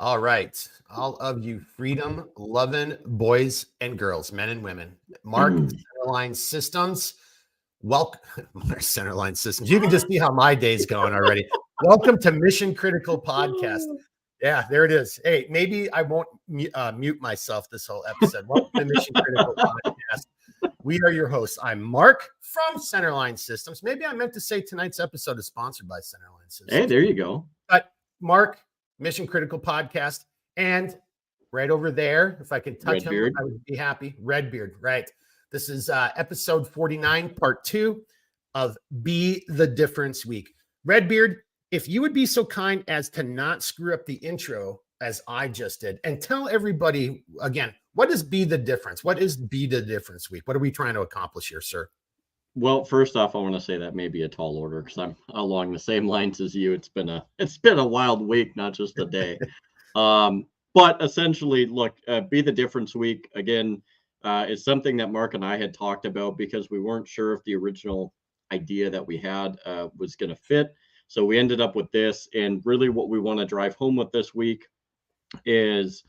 All right. All of you freedom loving boys and girls, men and women. Mark Centerline Systems. Welcome, Mark Centerline Systems. You can just see how my day's going already. Welcome to Mission Critical Podcast. Yeah, there it is. Hey, maybe I won't mute myself this whole episode. Welcome to Mission Critical Podcast. We are your hosts. I'm Mark from Centerline Systems. Maybe I meant to say tonight's episode is sponsored by Centerline Systems. Hey, there you go. But Mark, Mission Critical Podcast, and right over there, if I can touch Redbeard. him, I would be happy. Redbeard, right. This is episode 49, part 2 of Be the Difference Week. Redbeard, if you would be so kind as to not screw up the intro as I just did, and tell everybody again, what is Be the Difference? What is Be the Difference Week? What are we trying to accomplish here, sir? Well, first off, I want to say that may be a tall order because I'm along the same lines as you. It's been a wild week, not just a day. But essentially, look, Be the Difference Week again is something that Mark and I had talked about because we weren't sure if the original idea that we had was going to fit. So we ended up with this, and really, what we want to drive home with this week is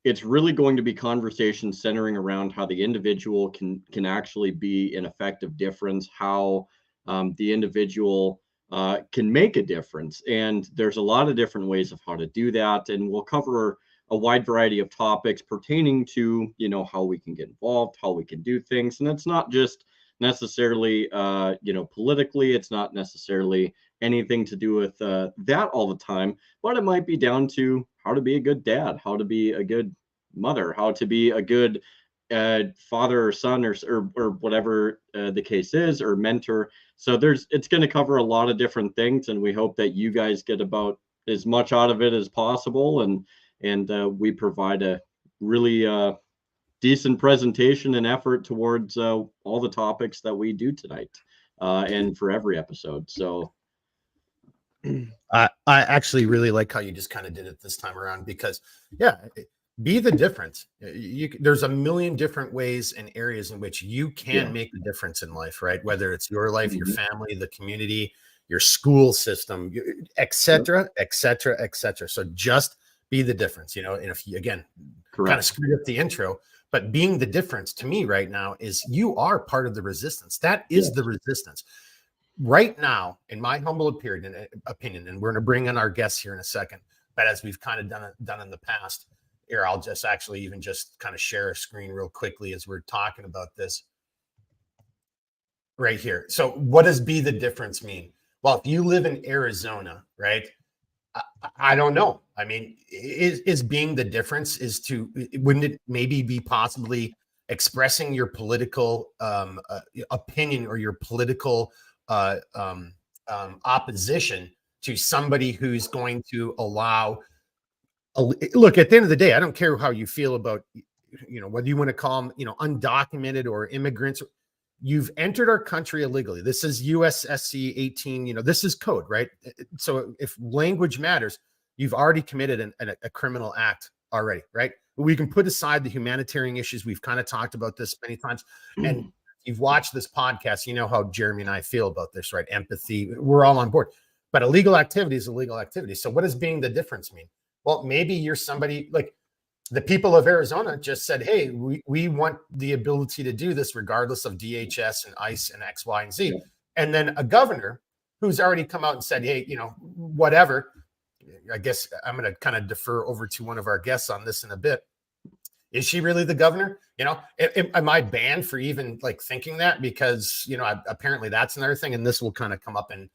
it's really going to be conversations centering around how the individual can actually be an effective difference, how the individual can make a difference. And there's a lot of different ways of how to do that. And we'll cover a wide variety of topics pertaining to, how we can get involved, how we can do things. And it's not just necessarily, politically, it's not necessarily anything to do with that all the time, but it might be down to how to be a good dad, how to be a good mother, how to be a good father or son or whatever the case is, or mentor. So it's going to cover a lot of different things, and we hope that you guys get about as much out of it as possible, and we provide a really decent presentation and effort towards all the topics that we do tonight and for every episode. So I actually really like how you just kind of did it this time around because, be the difference. There's a million different ways and areas in which you can make a difference in life, right? Whether it's your life, your family, the community, your school system, et cetera, et cetera, et cetera. So just be the difference, and if you, again, kind of screwed up the intro, but being the difference to me right now is you are part of the resistance. That is the resistance. Right now, in my humble opinion, and we're going to bring in our guests here in a second, but as we've kind of done in the past, here, I'll just actually even just kind of share a screen real quickly as we're talking about this right here. So what does Be the Difference mean? Well, if you live in Arizona, right, I don't know. I mean, is being the difference wouldn't it maybe be possibly expressing your political opinion or your political opposition to somebody who's going to allow look, at the end of the day, I don't care how you feel about whether you want to call them undocumented or immigrants. You've entered our country illegally. This is USSC 18, this is code, right? So if language matters, you've already committed a criminal act already, right? We can put aside the humanitarian issues. We've kind of talked about this many times, and you've watched this podcast, you know how Jeremy and I feel about this, right? Empathy, we're all on board. But illegal activity is illegal activity. So what does being the difference mean? Well, maybe you're somebody like the people of Arizona just said, hey, we want the ability to do this regardless of DHS and ICE and X, Y, and Z. Yeah. And then a governor who's already come out and said, hey, whatever. I guess I'm going to kind of defer over to one of our guests on this in a bit. Is she really the governor? Am I banned for even like thinking that? Because, apparently that's another thing. And this will kind of come up in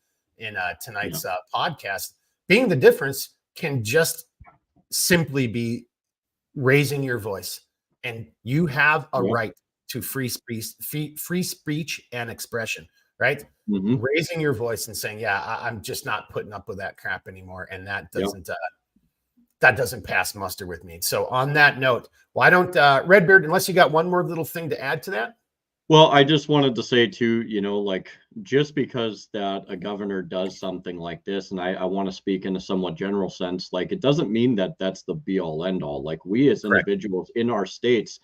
tonight's podcast. Being the difference can just simply be raising your voice, and you have a right to free speech and expression, right? Raising your voice and saying, I'm just not putting up with that crap anymore. And that doesn't pass muster with me. So on that note, why don't Redbeard, unless you got one more little thing to add to that? Well, I just wanted to say too, just because that a governor does something like this, and I want to speak in a somewhat general sense, like it doesn't mean that that's the be all end all. Like we as individuals in our states,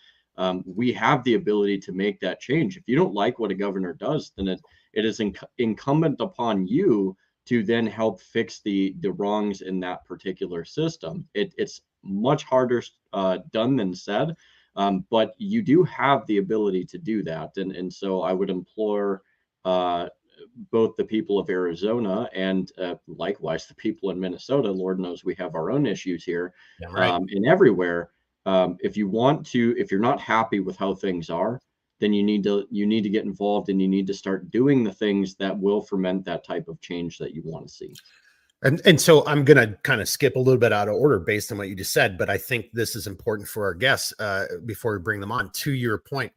we have the ability to make that change. If you don't like what a governor does, then it is incumbent upon you to then help fix the wrongs in that particular system. It's much harder done than said, but you do have the ability to do that. And so I would implore both the people of Arizona and likewise the people in Minnesota. Lord knows we have our own issues here, Yeah, right. and everywhere. If you're not happy with how things are, then you need to get involved, and you need to start doing the things that will ferment that type of change that you want to see. And so I'm going to kind of skip a little bit out of order based on what you just said, but I think this is important for our guests before we bring them on. To your point,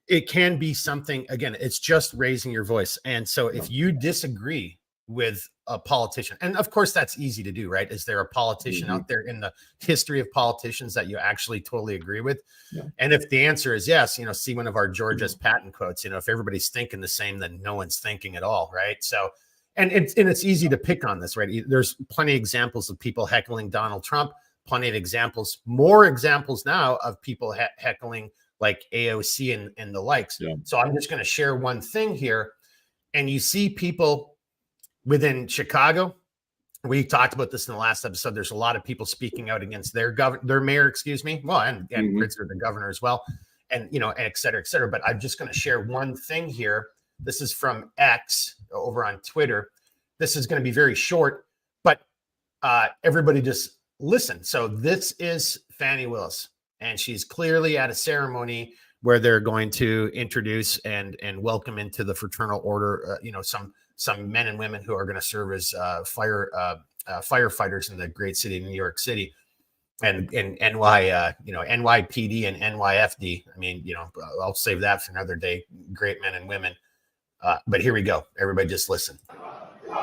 it can be something, again, it's just raising your voice. And so if you disagree with a politician, and of course that's easy to do, right? Is there a politician out there in the history of politicians that you actually totally agree with? Yeah. And if the answer is yes, see one of our George S. Patton quotes, if everybody's thinking the same, then no one's thinking at all, right? So, and it's easy to pick on this, right? There's plenty of examples of people heckling Donald Trump, plenty of examples, more examples now of people heckling like AOC and the likes. Yeah. So I'm just going to share one thing here. And you see people within Chicago. We talked about this in the last episode. There's a lot of people speaking out against their mayor, excuse me. Well, and Pritzker, the governor as well. And, and et cetera, et cetera. But I'm just going to share one thing here. This is from X over on Twitter. This is going to be very short, but everybody just listen. So this is Fannie Willis, and she's clearly at a ceremony where they're going to introduce and welcome into the fraternal order, some men and women who are going to serve as firefighters in the great city of New York City, and NYPD and NYFD. I mean, I'll save that for another day. Great men and women. But here we go. Everybody just listen. And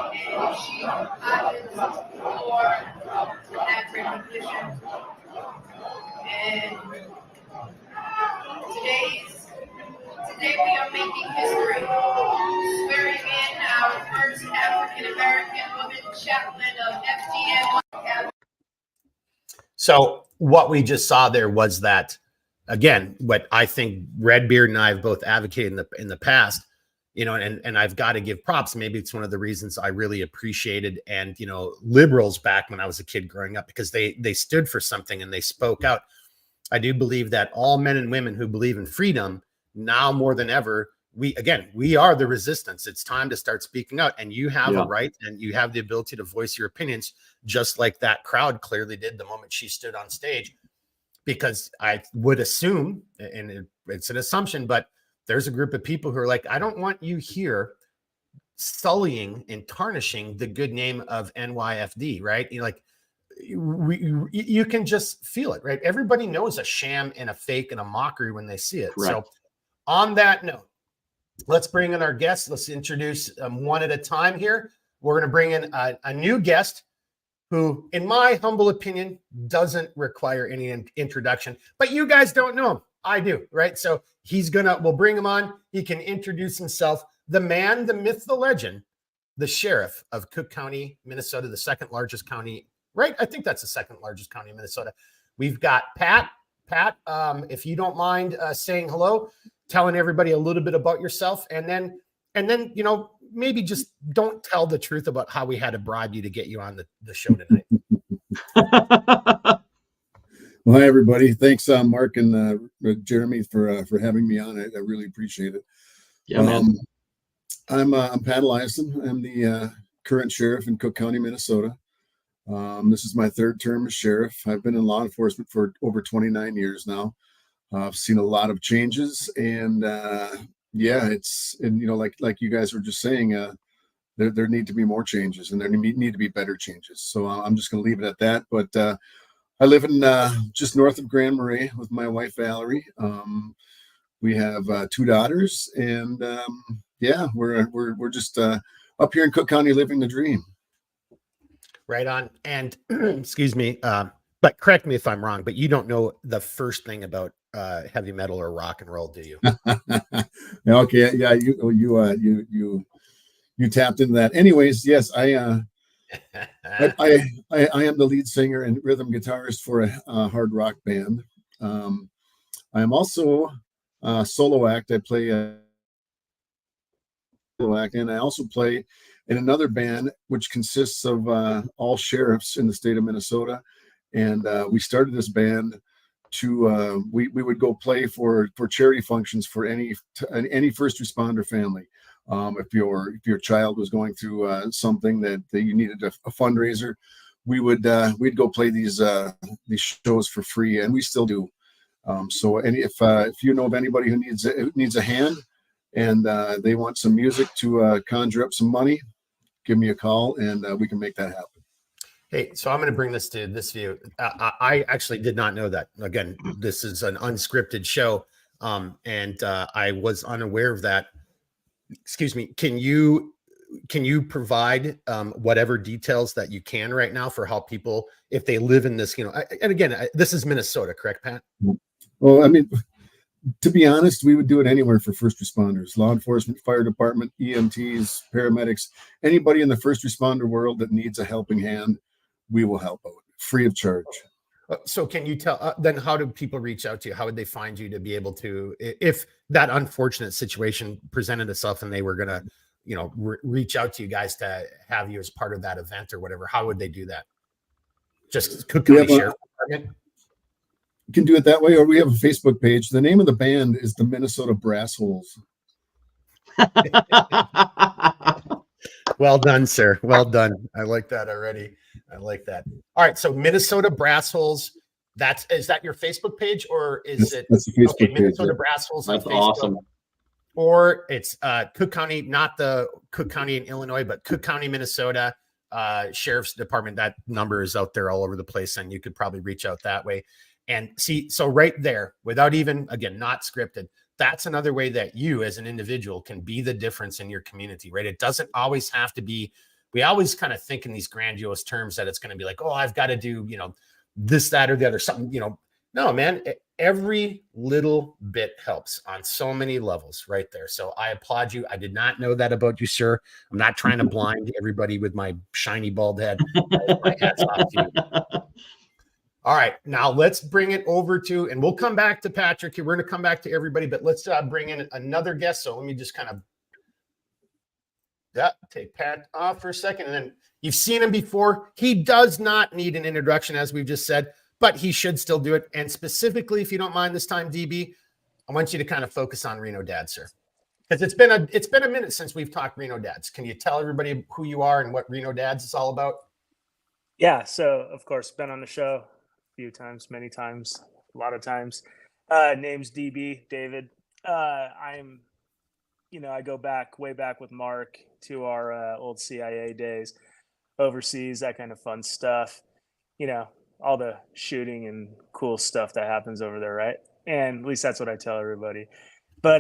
today we are making history, swearing in our first African-American woman chaplain of FDN. So what we just saw there was that, again, what I think Redbeard and I have both advocated in the past, and I've got to give props. Maybe it's one of the reasons I really appreciated liberals back when I was a kid growing up, because they stood for something and they spoke out. I do believe that all men and women who believe in freedom, now more than ever, we are the resistance. It's time to start speaking out, and you have a right, and you have the ability to voice your opinions, just like that crowd clearly did the moment she stood on stage. Because I would assume, and it's an assumption, but there's a group of people who are like, I don't want you here sullying and tarnishing the good name of NYFD, right? You can just feel it, right? Everybody knows a sham and a fake and a mockery when they see it. Correct. So on that note, let's bring in our guests. Let's introduce one at a time here. We're going to bring in a new guest who, in my humble opinion, doesn't require any introduction, but you guys don't know him. I do, right? So we'll bring him on. He can introduce himself. The man, the myth, the legend, the sheriff of Cook County, Minnesota, the second largest county, right? I think that's the second largest county in Minnesota. We've got Pat. Pat, if you don't mind saying hello, telling everybody a little bit about yourself, and then maybe just don't tell the truth about how we had to bribe you to get you on the show tonight. Well, hi, everybody. Thanks, Mark and Jeremy, for having me on. I really appreciate it. Yeah, man. I'm Pat Eliason. I'm the current sheriff in Cook County, Minnesota. This is my third term as sheriff. I've been in law enforcement for over 29 years now. I've seen a lot of changes, and like you guys were just saying, there need to be more changes, and there need to be better changes. So I'm just going to leave it at that. But I live in just north of Grand Marais with my wife Valerie. We have 2 daughters, and we're just up here in Cook County living the dream. Right on. And excuse me, but correct me if I'm wrong, but you don't know the first thing about heavy metal or rock and roll, do you? Okay, yeah, you tapped into that. Anyways, yes, I am the lead singer and rhythm guitarist for a hard rock band. I am also a solo act. I play a solo act, and I also play and another band which consists of all sheriffs in the state of Minnesota. And we started this band to we would go play for charity functions for any first responder family. If your child was going through something that you needed a fundraiser, we'd go play these shows for free, and we still do. So if you know of anybody who needs a hand and they want some music to conjure up some money, give me a call and we can make that happen. Hey, so I'm going to bring this to this view. I actually did not know that. Again, this is an unscripted show, and I was unaware of that. Excuse me. Can you provide whatever details that you can right now for how people, if they live in this, and again, this is Minnesota, correct, Pat? Well, I mean, to be honest, we would do it anywhere for first responders, law enforcement, fire department, EMTs, paramedics, anybody in the first responder world that needs a helping hand, we will help out free of charge. So can you tell then how do people reach out to you? How would they find you to be able to, if that unfortunate situation presented itself and they were going to, reach out to you guys to have you as part of that event or whatever, how would they do that? Just Cook County Sheriff Department? You can do it that way, or we have a Facebook page. The name of the band is the Minnesota Brass Holes. Well done, sir. Well done. I like that already. I like that. All right. So Minnesota Brass Holes. Is that your Facebook page or is it? That's the Facebook page. Minnesota Brass Holes. That's on Facebook. awesome. Or it's Cook County, not the Cook County in Illinois, but Cook County, Minnesota Sheriff's Department. That number is out there all over the place, and you could probably reach out that way. And see, so right there, without even, again, not scripted, that's another way that you as an individual can be the difference in your community, right? It doesn't always have to be, we always kind of think in these grandiose terms that it's going to be like, oh, I've got to do, this, that, or the other, something, no, man, every little bit helps on so many levels right there. So I applaud you. I did not know that about you, sir. I'm not trying to blind everybody with my shiny bald head. My hat's off to you. All right, now let's bring it over to, and we'll come back to Patrick here. We're going to come back to everybody, but let's bring in another guest. So let me just kind of take Pat off for a second. And then you've seen him before. He does not need an introduction, as we've just said, but he should still do it. And specifically, if you don't mind this time, DB, I want you to kind of focus on Reno Dads, sir. Because it's been a minute since we've talked Reno Dads. Can you tell everybody who you are and what Reno Dads is all about? Yeah, so of course, been on the show few times, many times, a lot of times. Name's DB, David. I'm, I go way back with Mark to our old CIA days, overseas, that kind of fun stuff. All the shooting and cool stuff that happens over there, right? And at least that's what I tell everybody. But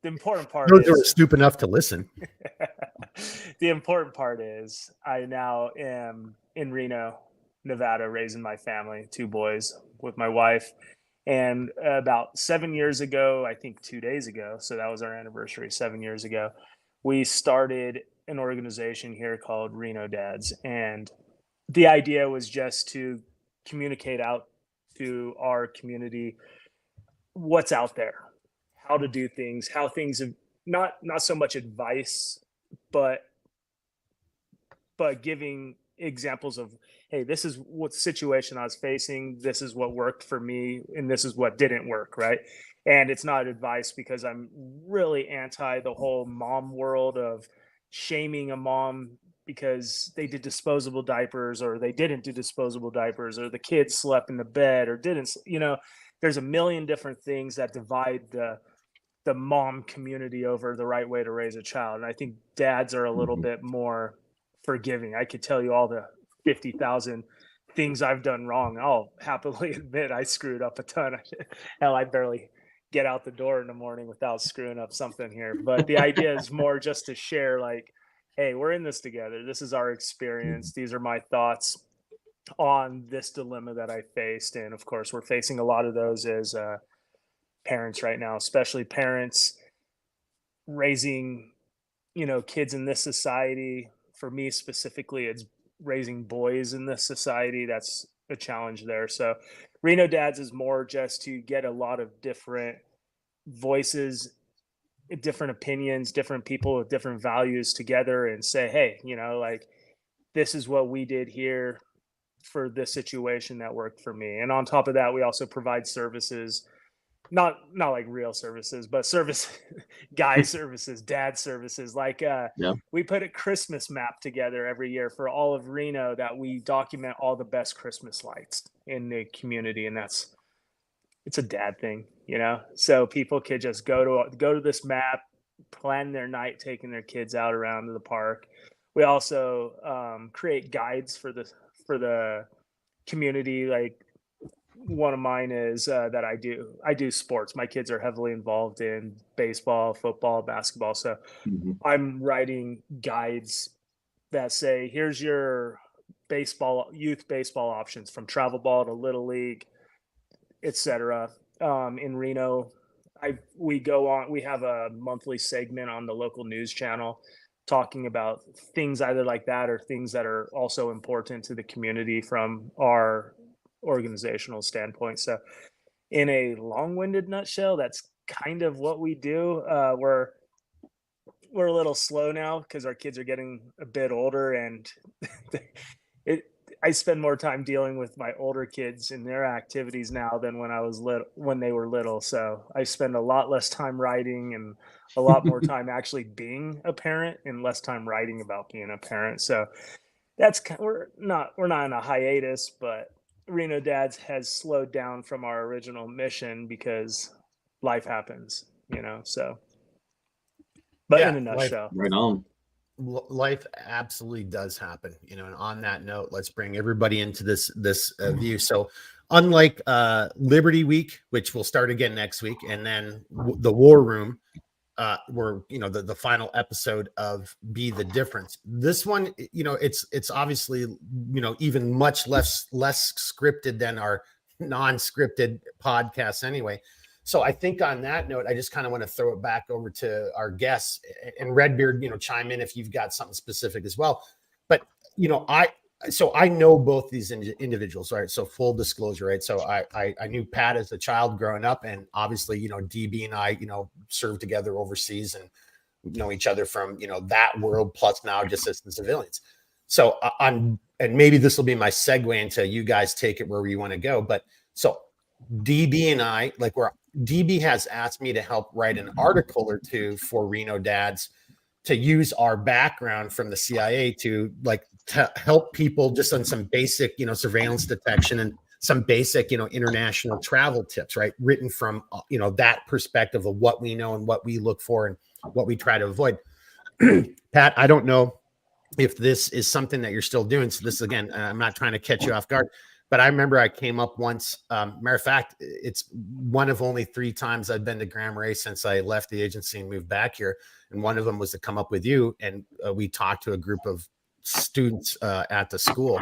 the important part Those are stupid enough to listen. The important part is I now am in Reno, Nevada, raising my family, 2 boys with my wife. And about 7 years ago, I think 2 days ago, so that was our anniversary 7 years ago, we started an organization here called Reno Dads. And the idea was just to communicate out to our community what's out there, how to do things, how things have not so much advice, but giving examples of, hey, this is what situation I was facing, this is what worked for me, and this is what didn't work, right? And it's not advice, because I'm really anti the whole mom world of shaming a mom because they did disposable diapers or they didn't do disposable diapers, or the kids slept in the bed or didn't. There's a million different things that divide the mom community over the right way to raise a child. And I think dads are a little bit more forgiving. I could tell you all the 50,000 things I've done wrong. I'll happily admit I screwed up a ton. Hell, I barely get out the door in the morning without screwing up something here. But the idea is more just to share, like, hey, we're in this together. This is our experience. These are my thoughts on this dilemma that I faced. And of course, we're facing a lot of those as parents right now, especially parents raising, kids in this society. For me specifically, it's raising boys in this society. That's a challenge there. So Reno Dads is more just to get a lot of different voices different opinions, different people with different values together and say, hey, like, this is what we did here for this situation that worked for me. And on top of that, we also provide services, not like real services, but service guy services, dad services. Like we put a Christmas map together every year for all of Reno that we document all the best Christmas lights in the community. And it's a dad thing, so people could just go to this map, plan their night, taking their kids out around to the park. We also create guides for the community. Like, one of mine is that I do sports. My kids are heavily involved in baseball, football, basketball. So I'm writing guides that say, here's your youth baseball options, from travel ball to little league, etc. In Reno, we have a monthly segment on the local news channel talking about things either like that or things that are also important to the community from our organizational standpoint. So in a long-winded nutshell, that's kind of what we do. We're a little slow now because our kids are getting a bit older, and I spend more time dealing with my older kids and their activities now than when they were little. So I spend a lot less time writing and a lot more time actually being a parent and less time writing about being a parent. So we're not in a hiatus, but Reno Dads has slowed down from our original mission because life happens, so. But in a nutshell, right on. Life absolutely does happen, and on that note, let's bring everybody into this view. So unlike Liberty Week, which will start again next week, and then the War Room, were the final episode of Be the Difference. This one, it's obviously even much less scripted than our non-scripted podcasts anyway. So I think on that note, I just kind of want to throw it back over to our guests, and Redbeard, chime in if you've got something specific as well. But I know both these individuals, right? So full disclosure, right? So I knew Pat as a child growing up, and obviously, DB and I, served together overseas and know each other from, that world, plus now just as civilians. So and maybe this will be my segue into you guys take it wherever you want to go. But so DB and I, DB has asked me to help write an article or two for Reno Dads to use our background from the CIA to help people just on some basic, surveillance detection and some basic, international travel tips, right? Written from, that perspective of what we know and what we look for and what we try to avoid. Pat, I don't know if this is something that you're still doing. So this, again, I'm not trying to catch you off guard, but I remember I came up once. Matter of fact, it's one of only 3 times I've been to Grand Marais since I left the agency and moved back here. And one of them was to come up with you, and we talked to a group of students at the school.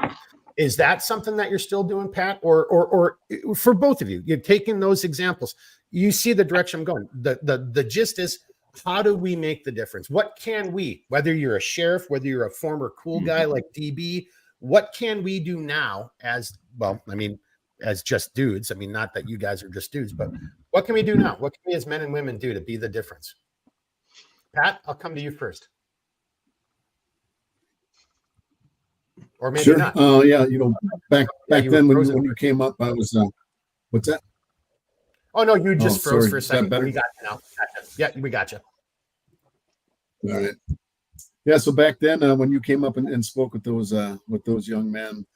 Is that something that you're still doing, Pat? Or for both of you, you're taking those examples. You see the direction I'm going. The gist is, how do we make the difference? What can we, whether you're a sheriff, whether you're a former cool guy like DB, what can we do now as just dudes? I mean, not that you guys are just dudes, but what can we do now? What can we as men and women do to be the difference? Pat, I'll come to you first. Or maybe sure. not. Yeah, back then when you came up, I was what's that? Oh no, you just froze sorry. for a second. We got you now. Yeah, we got you. All right. Yeah, so back then when you came up and spoke with those young men,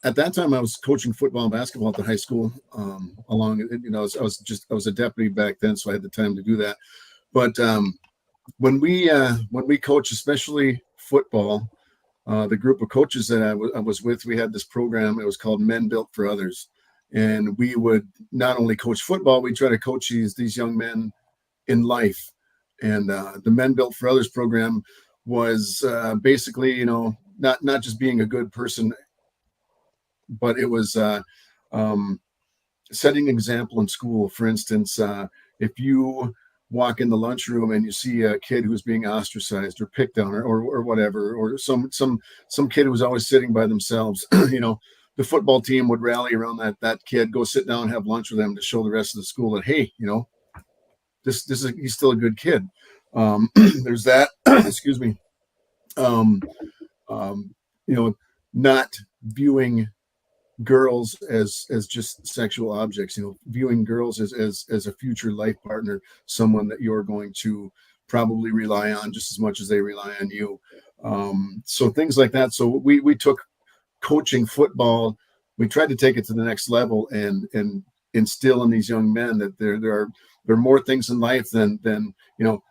at that time I was coaching football and basketball at the high school. I was a deputy back then, so I had the time to do that. But when we coach, especially football, the group of coaches that I was with, we had this program. It was called Men Built for Others, and we would not only coach football, we try to coach these young men in life. And the Men Built for Others program was basically, not just being a good person, but it was setting an example in school. For instance, if you walk in the lunchroom and you see a kid who's being ostracized or picked on or whatever, or some kid who's always sitting by themselves, the football team would rally around that kid, go sit down, have lunch with them to show the rest of the school that, hey, he's still a good kid. There's that. Excuse me. Not viewing girls as just sexual objects, viewing girls as a future life partner, someone that you're going to probably rely on just as much as they rely on you. So things like that. So we took coaching football, we tried to take it to the next level and instill in these young men that there are more things in life than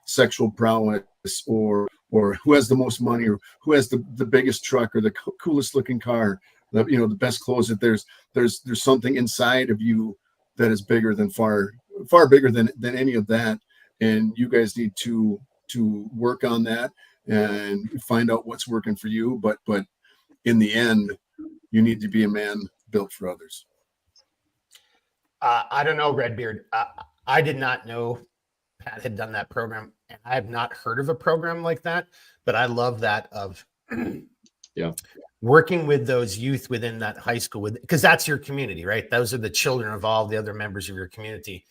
sexual prowess or who has the most money or who has the biggest truck or the coolest looking car, the best clothes. That there's something inside of you that is bigger than far bigger than any of that, and you guys need to work on that and find out what's working for you. But in the end, you need to be a man built for others. I don't know, Redbeard. I did not know Pat had done that program, and I have not heard of a program like that. But I love that of working with those youth within that high school, because that's your community, right? Those are the children of all the other members of your community.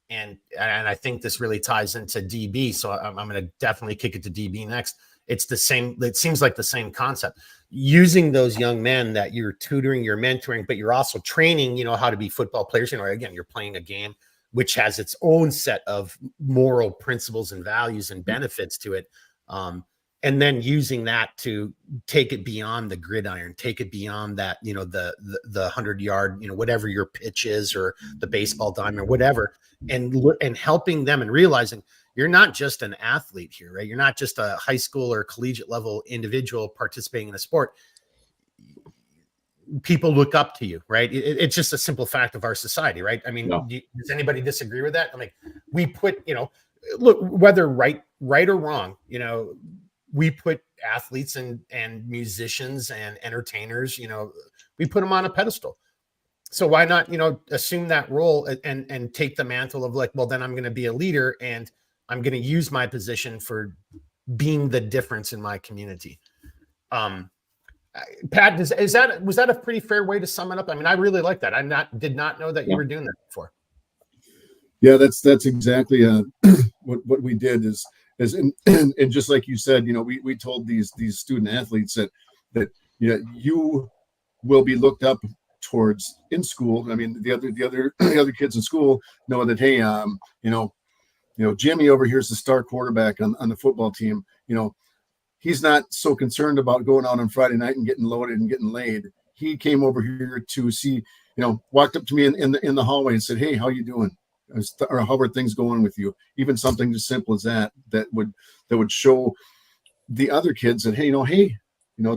And I think this really ties into DB. So I'm going to definitely kick it to DB next. It's the same. It seems like the same concept. Using those young men that you're tutoring, you're mentoring, but you're also training, how to be football players. Again, you're playing a game which has its own set of moral principles and values and benefits to it. And then using that to take it beyond the gridiron, take it beyond that, the 100-yard, whatever your pitch is, or the baseball diamond or whatever, and helping them and realizing you're not just an athlete here, right? You're not just a high school or collegiate level individual participating in a sport. People look up to you, right? It's just a simple fact of our society, right? I mean, does anybody disagree with that? I mean, we put, look, whether right or wrong, we put athletes and musicians and entertainers, we put them on a pedestal. So why not, assume that role and take the mantle of like, well, then I'm going to be a leader and I'm going to use my position for being the difference in my community. Pat, was that a pretty fair way to sum it up? I mean, I really like that. Did not know that you were doing that before. Yeah, that's exactly what we did is and just like you said, we told these student athletes that you will be looked up towards in school. I mean, the other kids in school know that, hey, Jimmy over here is the star quarterback on the football team. He's not so concerned about going out on Friday night and getting loaded and getting laid. He came over here to see, walked up to me in the hallway and said, "Hey, how you doing? Or how are things going with you?" Even something as simple as that would show the other kids that, hey,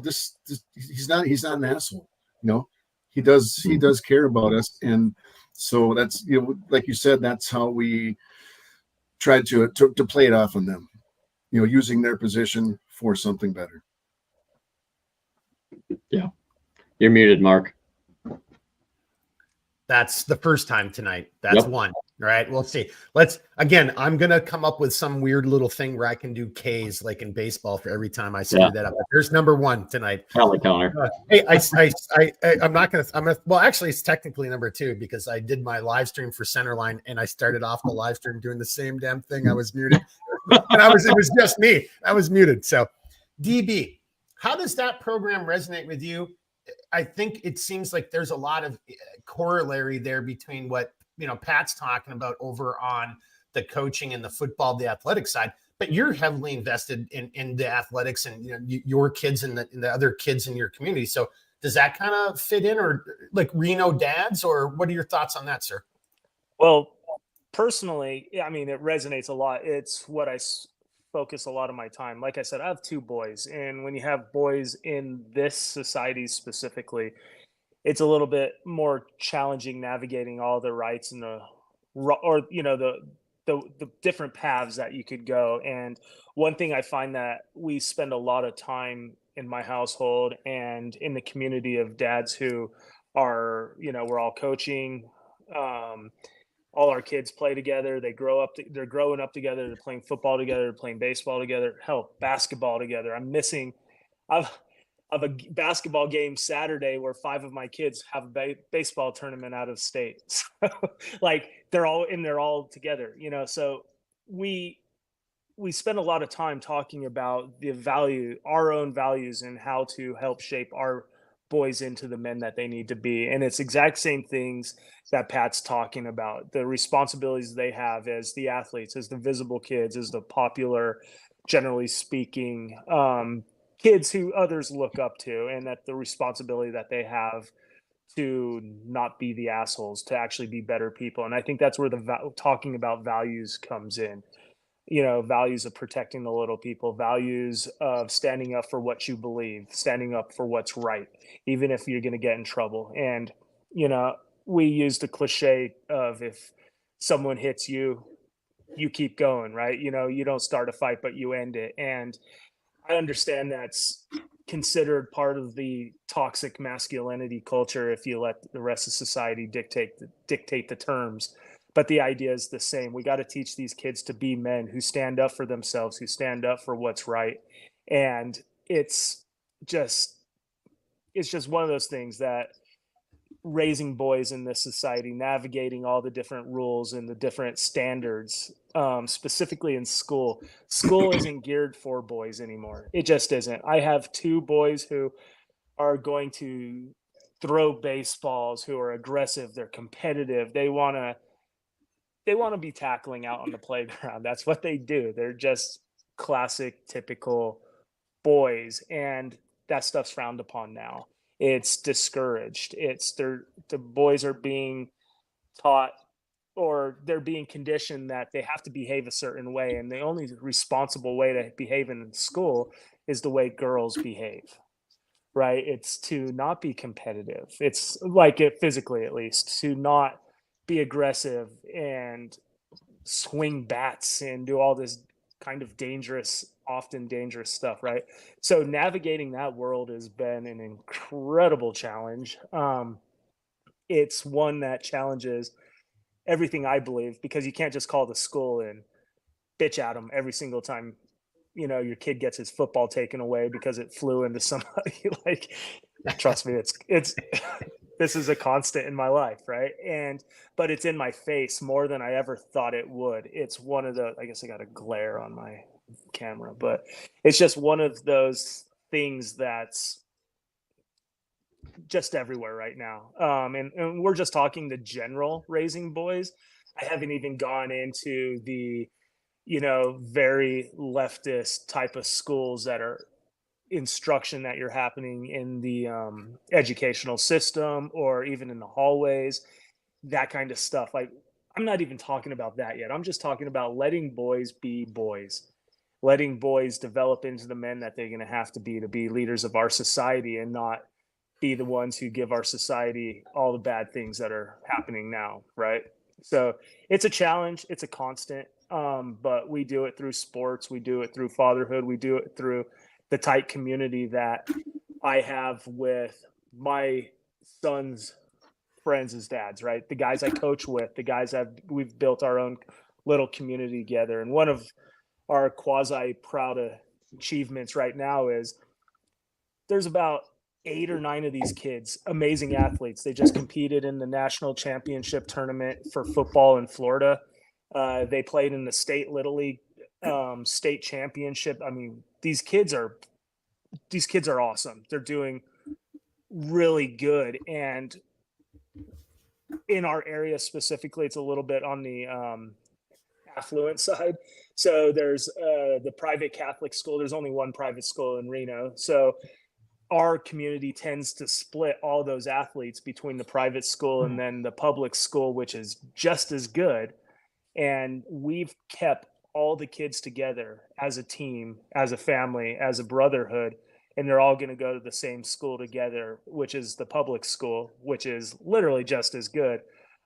this he's not an asshole. He does care about us. And so that's, like you said, that's how we tried to play it off on them, using their position for something better. Yeah. You're muted, Mark. That's the first time tonight. That's one. All right. We'll see. I'm going to come up with some weird little thing where I can do K's like in baseball for every time I screw that up. There's number one tonight. Tally counter. Hey, I'm not going to, well, actually it's technically number two because I did my live stream for Centerline and I started off the live stream doing the same damn thing. I was muted and it was just me. I was muted. So DB, how does that program resonate with you? I think it seems like there's a lot of corollary there between what, Pat's talking about over on the coaching and the football, the athletic side, but you're heavily invested in the athletics and, your kids and the other kids in your community. So does that kind of fit in, or like Reno dads, or what are your thoughts on that, sir? Well, personally, I mean, it resonates a lot. It's what I focus a lot of my time. Like I said, I have two boys, and when you have boys in this society specifically, it's a little bit more challenging navigating all the rights and the different paths that you could go. And one thing I find that we spend a lot of time in my household and in the community of dads who are, we're all coaching. All our kids play together. They're growing up together. They're playing football together. They're playing baseball together. Hell, basketball together. Of a basketball game Saturday where 5 of my kids have a baseball tournament out of state. So like they're all together, so we spend a lot of time talking about our own values, and how to help shape our boys into the men that they need to be. And it's exact same things that Pat's talking about, the responsibilities they have as the athletes, as the visible kids, as the popular, generally speaking, kids who others look up to, and that the responsibility that they have to not be the assholes, to actually be better people. And I think that's where talking about values comes in. Values of protecting the little people, values of standing up for what you believe, standing up for what's right, even if you're going to get in trouble. And, we use the cliche of, if someone hits you, you keep going, right? You don't start a fight, but you end it. And I understand that's considered part of the toxic masculinity culture, if you let the rest of society dictate the terms. But the idea is the same. We got to teach these kids to be men who stand up for themselves, who stand up for what's right. And it's just one of those things that raising boys in this society, navigating all the different rules and the different standards, specifically in school isn't geared for boys anymore. It just isn't. I have two boys who are going to throw baseballs, who are aggressive, they're competitive, they want to be tackling out on the playground. That's what they do. They're just classic, typical boys, and that stuff's frowned upon now. It's discouraged. The boys are being taught, or they're being conditioned, that they have to behave a certain way, and the only responsible way to behave in school is the way girls behave, right? It's to not be competitive. It's like, it physically, at least, to not be aggressive and swing bats and do all this kind of often dangerous stuff, right? So navigating that world has been an incredible challenge. It's one that challenges everything I believe, because you can't just call the school and bitch at them every single time your kid gets his football taken away because it flew into somebody. Like, trust me, it's this is a constant in my life, right? But it's in my face more than I ever thought it would. It's one of the, I guess I got a glare on my camera, but it's just one of those things that's just everywhere right now. And we're just talking the general raising boys. I haven't even gone into the very leftist type of schools that are instruction that you're happening in the educational system, or even in the hallways, that kind of stuff. Like, I'm not even talking about that yet. I'm just talking about letting boys be boys, letting boys develop into the men that they're going to be leaders of our society, and not be the ones who give our society all the bad things that are happening now, right? So it's a challenge, it's a constant, but we do it through sports, we do it through fatherhood, we do it through the tight community that I have with my son's friends as dads, right? The guys I coach with, the guys we've built our own little community together. And one of our quasi proud achievements right now is there's about 8 or 9 of these kids, amazing athletes. They just competed in the national championship tournament for football in Florida. They played in the state Little League state championship. I mean, these kids are awesome. They're doing really good. And in our area specifically, it's a little bit on the affluent side. So there's the private Catholic school. There's only one private school in Reno. So our community tends to split all those athletes between the private school and then the public school, which is just as good. And we've kept all the kids together as a team, as a family, as a brotherhood, and they're all going to go to the same school together, which is the public school, which is literally just as good.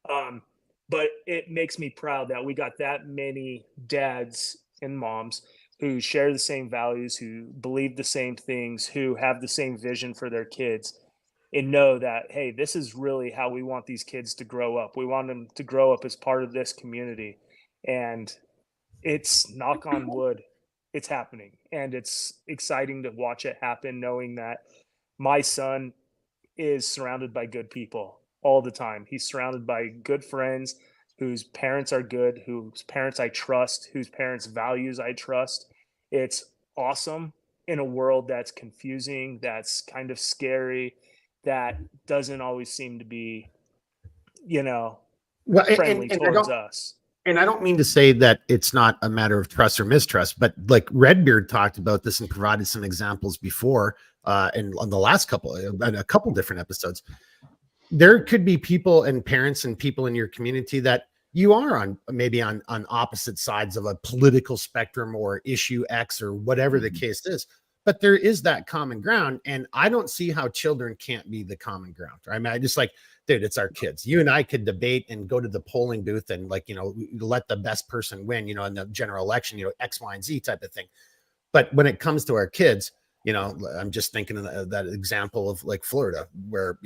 But it makes me proud that we got that many dads and moms who share the same values, who believe the same things, who have the same vision for their kids, and know that, hey, this is really how we want these kids to grow up. We want them to grow up as part of this community. And it's, knock on wood, it's happening. And it's exciting to watch it happen, knowing that my son is surrounded by good people all the time. He's surrounded by good friends whose parents are good, whose parents I trust, whose parents' values I trust. It's awesome in a world that's confusing, that's kind of scary, that doesn't always seem to be, you know, Well, friendly and towards us. and I don't mean to say that it's not a matter of trust or mistrust, but like Redbeard talked about this and provided some examples before, and on the last couple, a couple different episodes. There could be people and parents and people in your community that you are on maybe on opposite sides of a political spectrum or issue X or whatever the case is, but there is that common ground, and I don't see how children can't be the common ground. Right? I mean, I just like, dude, it's our kids. You and I could debate and go to the polling booth and, like, let the best person win, in the general election, X, Y, and Z type of thing. But when it comes to our kids, I'm just thinking of that example of like Florida, where,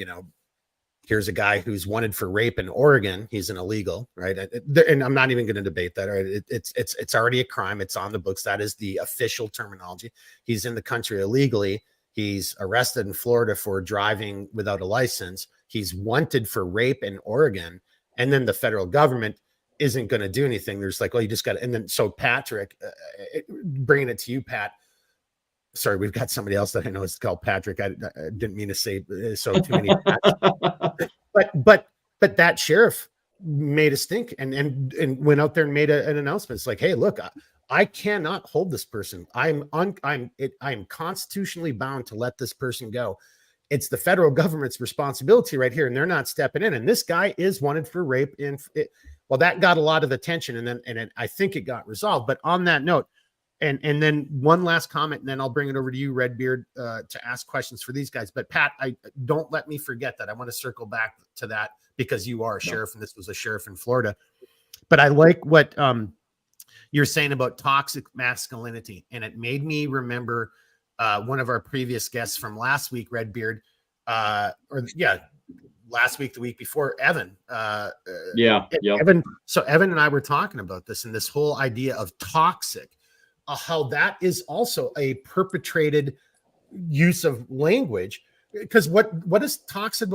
here's a guy who's wanted for rape in Oregon. He's an illegal, right? And I'm not even going to debate that. Right? It's already a crime. It's on the books. That is the official terminology. He's in the country illegally. He's arrested in Florida for driving without a license. He's wanted for rape in Oregon. And then the federal government isn't going to do anything. There's like, well, you just got to. And then so Patrick, bringing it to you, Pat. Sorry, we've got somebody else that I know is called Patrick. I didn't mean to say so too many. but that sheriff made a stink and went out there and made an announcement. It's like, hey, look, I cannot hold this person. I'm constitutionally bound to let this person go. It's the federal government's responsibility right here, and they're not stepping in. And this guy is wanted for rape. Well, that got a lot of attention, and I think it got resolved. But on that note. And then one last comment, and then I'll bring it over to you, Redbeard, to ask questions for these guys. But Pat, don't let me forget that. I want to circle back to that because you are a sheriff, and this was a sheriff in Florida. But I like what you're saying about toxic masculinity, and it made me remember one of our previous guests from last week, Redbeard, last week, the week before, Evan. Evan. So Evan and I were talking about this and this whole idea of toxic. How that is also a perpetrated use of language, because what is toxic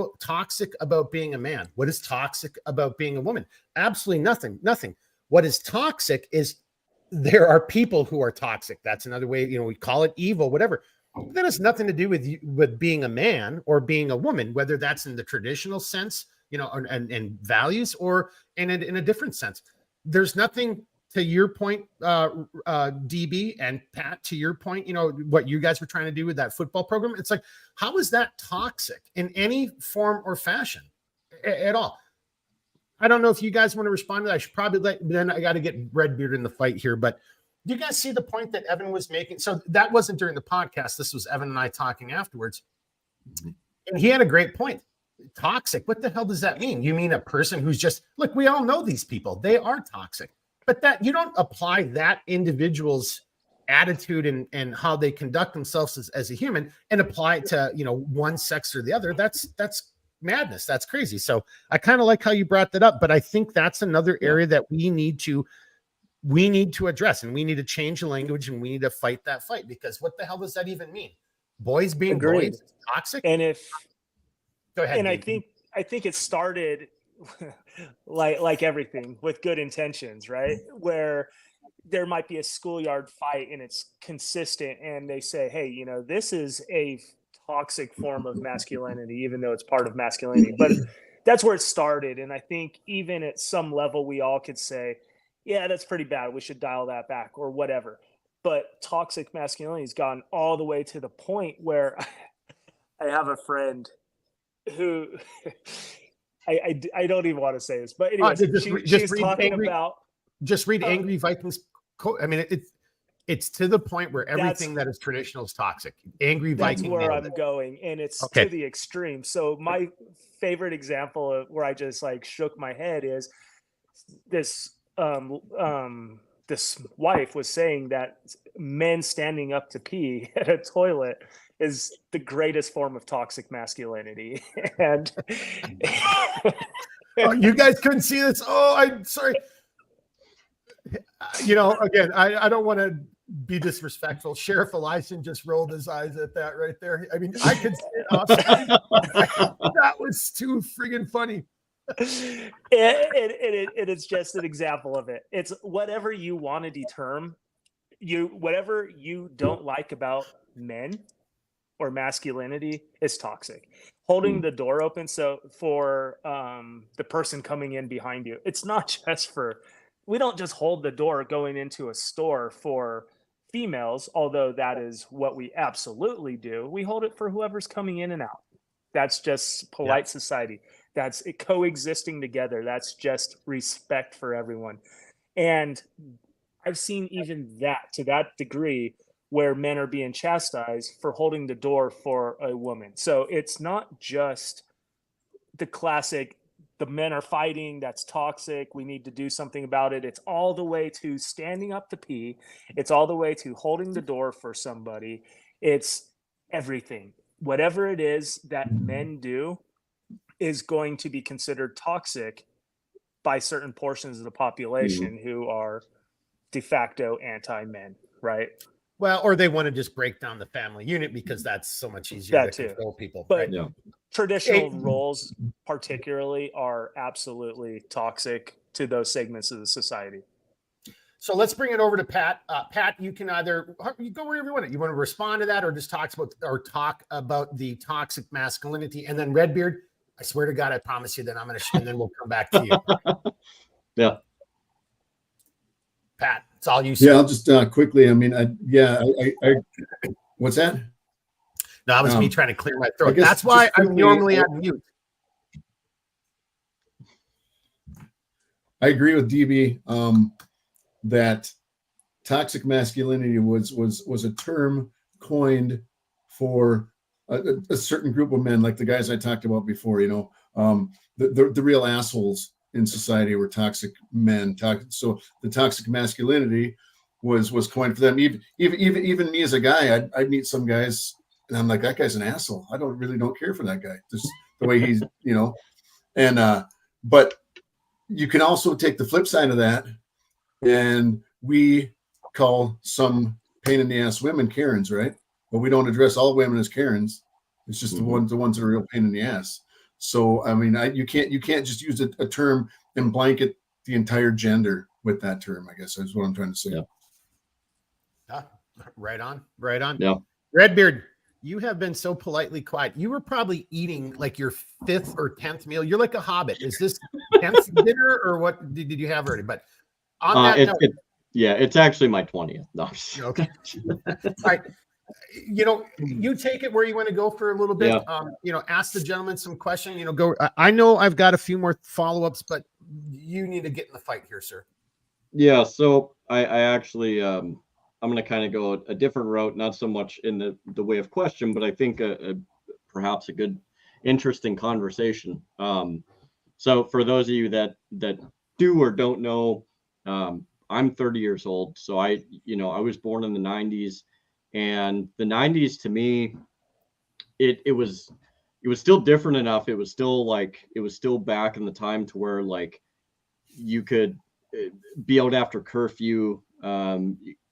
about being a man? What is toxic about being a woman? Absolutely nothing. What is toxic is there are people who are toxic. That's another way, we call it evil, whatever. That has nothing to do with being a man or being a woman, whether that's in the traditional sense, and values, or in a different sense. There's nothing. To your point, DB and Pat, to your point, what you guys were trying to do with that football program. It's like, how is that toxic in any form or fashion at all? I don't know if you guys want to respond to that. I should probably then I got to get Redbeard in the fight here. But do you guys see the point that Evan was making? So that wasn't during the podcast. This was Evan and I talking afterwards. And he had a great point. Toxic. What the hell does that mean? You mean a person who's just, look, we all know these people. They are toxic. But that you don't apply that individual's attitude and how they conduct themselves as a human and apply it to one sex or the other. That's madness. That's crazy. So I kind of like how you brought that up, but I think that's another area that we need to address, and we need to change the language, and we need to fight that fight, because what the hell does that even mean? Boys being boys is toxic. And go ahead. And Dave. I think it started like everything with good intentions, right? Where there might be a schoolyard fight and it's consistent, and they say, hey, this is a toxic form of masculinity, even though it's part of masculinity. But that's where it started. And I think even at some level, we all could say, yeah, that's pretty bad. We should dial that back or whatever. But toxic masculinity has gone all the way to the point where I have a friend who I don't even want to say this, but anyways, she's talking about. Just read Angry Vikings. I mean, it's to the point where everything that is traditional is toxic. Angry Viking. That's where I'm going, and it's to the extreme. So my favorite example of where I just like shook my head is this. This wife was saying that men standing up to pee at a toilet is the greatest form of toxic masculinity. And oh, you guys couldn't see this. Oh, I'm sorry. Again, I don't want to be disrespectful. Sheriff Elyson just rolled his eyes at that right there. I mean, I could see it. That was too friggin' funny. It is just an example of it. It's whatever you want to determine, whatever you don't like about men or masculinity is toxic. Holding the door open so for the person coming in behind you, it's not just for, we don't just hold the door going into a store for females, although that is what we absolutely do. We hold it for whoever's coming in and out. That's just polite society. That's it, coexisting together. That's just respect for everyone. And I've seen even that, to that degree, where men are being chastised for holding the door for a woman. So it's not just the classic, the men are fighting, that's toxic, we need to do something about it. It's all the way to standing up to pee. It's all the way to holding the door for somebody. It's everything. Whatever it is that men do is going to be considered toxic by certain portions of the population who are de facto anti-men, right? Well, or they want to just break down the family unit because that's so much easier to control people. But right? traditional roles particularly are absolutely toxic to those segments of the society. So let's bring it over to Pat. Pat, you can either you go wherever you want. You want to respond to that, or just talk about the toxic masculinity, and then Redbeard. I swear to God, I promise you that I'm going to, and then we'll come back to you. Yeah, Pat, it's all you. Say. Yeah, I'll just quickly. I mean, I what's that? No, that was me trying to clear my throat. That's why I'm normally on mute. I agree with DB that toxic masculinity was a term coined for a certain group of men, like the guys I talked about before. You know, the real assholes in society were toxic men. So the toxic masculinity was coined for them. Even me as a guy, I'd meet some guys, and I'm like, that guy's an asshole. I don't care for that guy. Just the way he's, you know, and but you can also take the flip side of that, and we call some pain in the ass women Karens, right? But we don't address all women as Karens. It's just the ones that are a real pain in the ass. So I mean, you can't just use a term and blanket the entire gender with that term. I guess is what I'm trying to say. Yeah. Right on. Yeah. Redbeard, you have been so politely quiet. You were probably eating like your 5th or 10th meal. You're like a hobbit. Is this 10th dinner or what did you have already? But on that note, it's actually my 20th. No. Okay. All right. You know, you take it where you want to go for a little bit. Yeah. You know, ask the gentleman some question. You know, go. I know I've got a few more follow-ups, but you need to get in the fight here, sir. Yeah. So I actually I'm going to kind of go a different route, not so much in the way of question, but I think perhaps a good, interesting conversation. So for those of you that do or don't know, I'm 30 years old. So I was born in the 90s. And the 90s to me, it was still different enough. It was still back in the time to where like you could be out after curfew.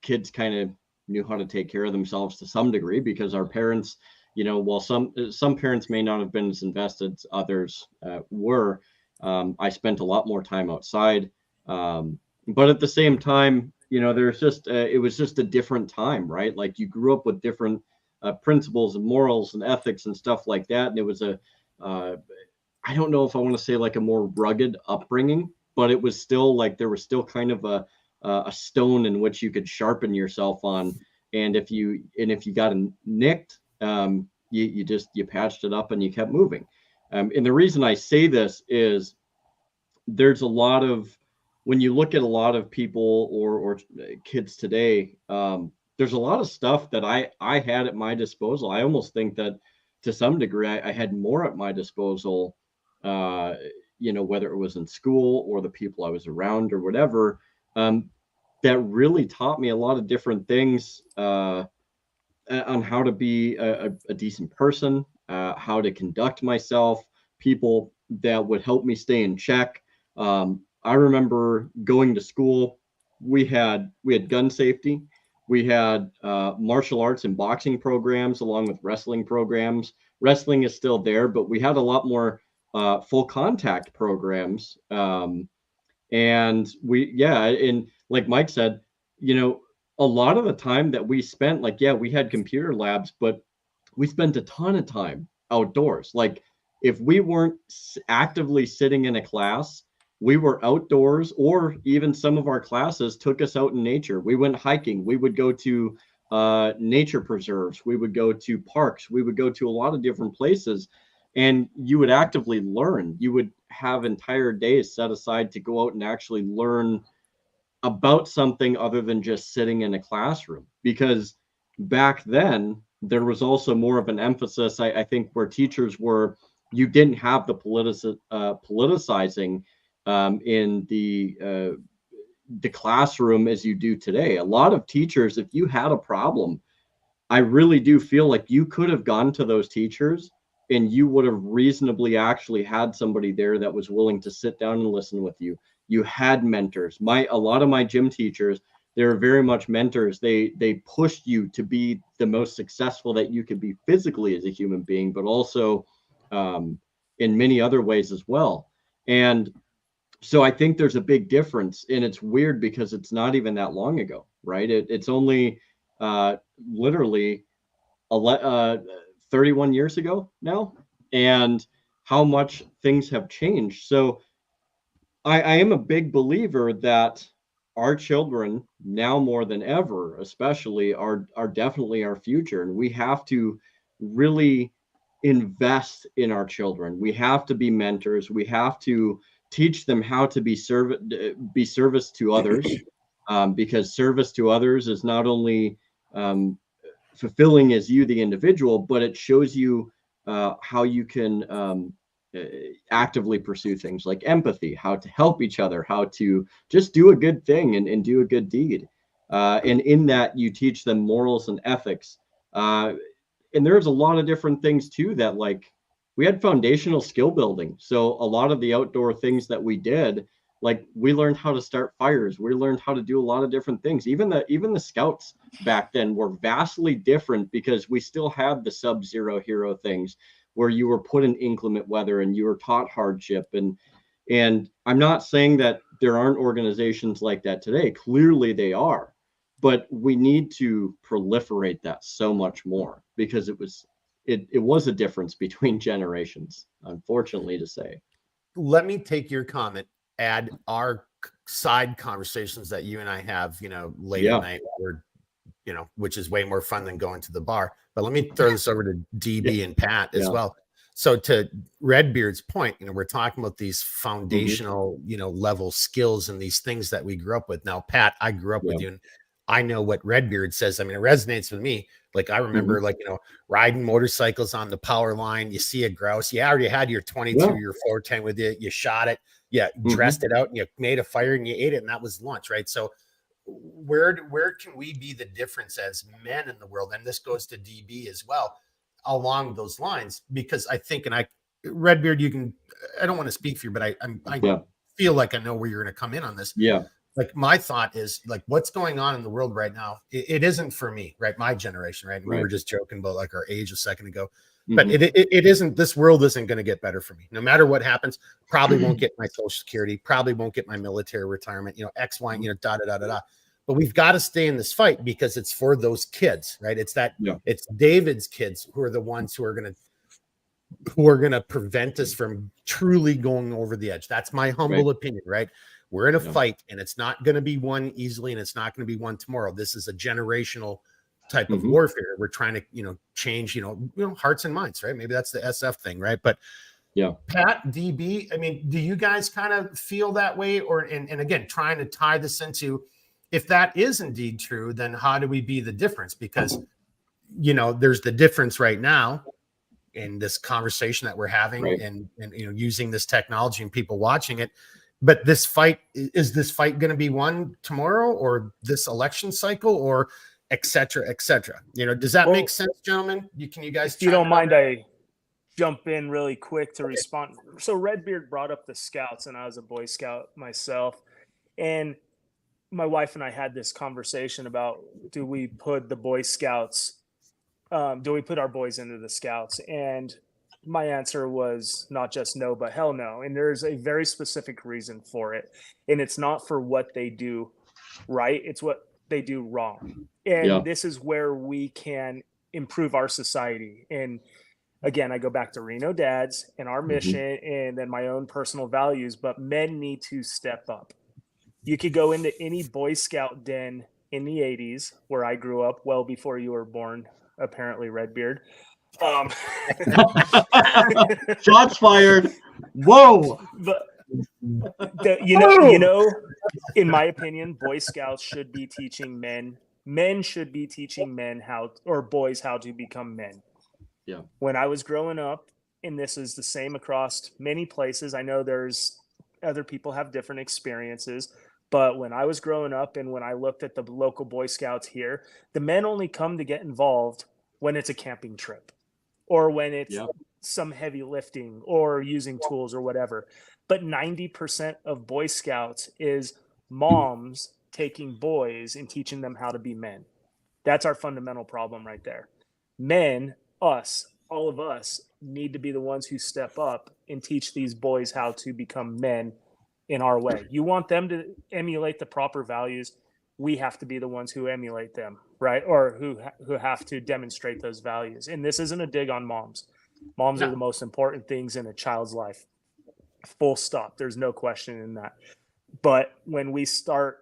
Kids kind of knew how to take care of themselves to some degree because our parents, you know, while some parents may not have been as invested as others were, I spent a lot more time outside. But at the same time, you know, there's just it was just a different time, right? Like you grew up with different principles and morals and ethics and stuff like that. And it was I don't know if I want to say like a more rugged upbringing, but it was still like there was still kind of a stone in which you could sharpen yourself on. And if you got nicked, you patched it up and you kept moving. And the reason I say this is there's a lot of, when you look at a lot of people or kids today, there's a lot of stuff that I had at my disposal. I almost think that to some degree I had more at my disposal, you know, whether it was in school or the people I was around or whatever, that really taught me a lot of different things on how to be a decent person, how to conduct myself, people that would help me stay in check. I remember going to school. We had gun safety. We had martial arts and boxing programs along with wrestling programs. Wrestling is still there, but we had a lot more full contact programs. And and like Mike said, a lot of the time that we spent, like, we had computer labs, but we spent a ton of time outdoors. Like, if we weren't actively sitting in a class, we were outdoors, or even some of our classes took us out in nature. We went hiking. We would go to nature preserves. We would go to parks. We would go to a lot of different places, and you would actively learn. You would have entire days set aside to go out and actually learn about something other than just sitting in a classroom. Because back then, there was also more of an emphasis, I think, where teachers were, you didn't have the politicizing in the classroom as you do today. A lot of teachers, if you had a problem, I really do feel like you could have gone to those teachers and you would have reasonably actually had somebody there that was willing to sit down and listen with you. You had mentors. A lot of my gym teachers, they're very much mentors. They pushed you to be the most successful that you could be physically as a human being, but also in many other ways as well. And so I think there's a big difference, and it's weird because it's not even that long ago, right? It's only literally 31 years ago now, and how much things have changed. So I am a big believer that our children, now more than ever, especially, are definitely our future, and we have to really invest in our children. We have to be mentors. We have to teach them how to be service to others, because service to others is not only fulfilling as you, the individual, but it shows you how you can actively pursue things like empathy, how to help each other, how to just do a good thing and do a good deed. And in that, you teach them morals and ethics. And there's a lot of different things too that, like, we had foundational skill building. So a lot of the outdoor things that we did, like, we learned how to start fires. We learned how to do a lot of different things. Even the scouts back then were vastly different, because we still had the sub-zero hero things where you were put in inclement weather and you were taught hardship. And I'm not saying that there aren't organizations like that today. Clearly they are, but we need to proliferate that so much more, because it was a difference between generations, unfortunately to say. Let me take your comment, add our side conversations that you and I have, late at night, or, which is way more fun than going to the bar. But let me throw this over to DB and Pat as well. So to Redbeard's point, we're talking about these foundational, level skills and these things that we grew up with. Now, Pat, I grew up with you, and I know what Redbeard says. I mean, it resonates with me. Like, I remember, riding motorcycles on the power line. You see a grouse. You already had your 22, your 410 with you. You shot it. You dressed it out, and you made a fire, and you ate it, and that was lunch, right? So where can we be the difference as men in the world? And this goes to DB as well, along those lines, because I think, and Redbeard, I don't want to speak for you, but I feel like I know where you're going to come in on this. Yeah. Like, my thought is, like, what's going on in the world right now, it isn't for me, right? My generation, right? We were just joking about, like, our age a second ago, but it isn't, this world isn't going to get better for me. No matter what happens, probably won't get my Social Security, probably won't get my military retirement, X, Y, but we've got to stay in this fight, because it's for those kids, right? It's it's David's kids who are the ones who are going to prevent us from truly going over the edge. That's my humble opinion, right? We're in a fight, and it's not going to be won easily, and it's not going to be won tomorrow. This is a generational type of warfare. We're trying to, change, hearts and minds, right? Maybe that's the SF thing, right? But Pat, DB, I mean, do you guys kind of feel that way? Or, and again, trying to tie this into, if that is indeed true, then how do we be the difference? Because, there's the difference right now in this conversation that we're having, and using this technology and people watching it. But this fight, is this fight going to be won tomorrow, or this election cycle, or et cetera, et cetera? Does that make sense, gentlemen? Can you guys, if you don't mind, I jump in really quick to respond. So Redbeard brought up the Scouts, and I was a Boy Scout myself, and my wife and I had this conversation about, do we put the Boy Scouts, do we put our boys into the Scouts? And my answer was not just no, but hell no. And there's a very specific reason for it. And it's not for what they do right, it's what they do wrong. And this is where we can improve our society. And again, I go back to Reno Dads and our mission and then my own personal values, but men need to step up. You could go into any Boy Scout den in the 80s, where I grew up, well before you were born, apparently, Redbeard. Shots fired. Whoa. But you know, in my opinion, Boy Scouts should be teaching men should be teaching men boys how to become men. Yeah. When I was growing up, and this is the same across many places, I know there's other people have different experiences, but when I was growing up and when I looked at the local Boy Scouts here, the men only come to get involved when it's a camping trip or when it's some heavy lifting or using tools or whatever. But 90% of Boy Scouts is moms taking boys and teaching them how to be men. That's our fundamental problem right there. Men, us, all of us need to be the ones who step up and teach these boys how to become men in our way. You want them to emulate the proper values, we have to be the ones who emulate them, right? Or who have to demonstrate those values. And this isn't a dig on moms. Moms are the most important things in a child's life. Full stop. There's no question in that. But when we start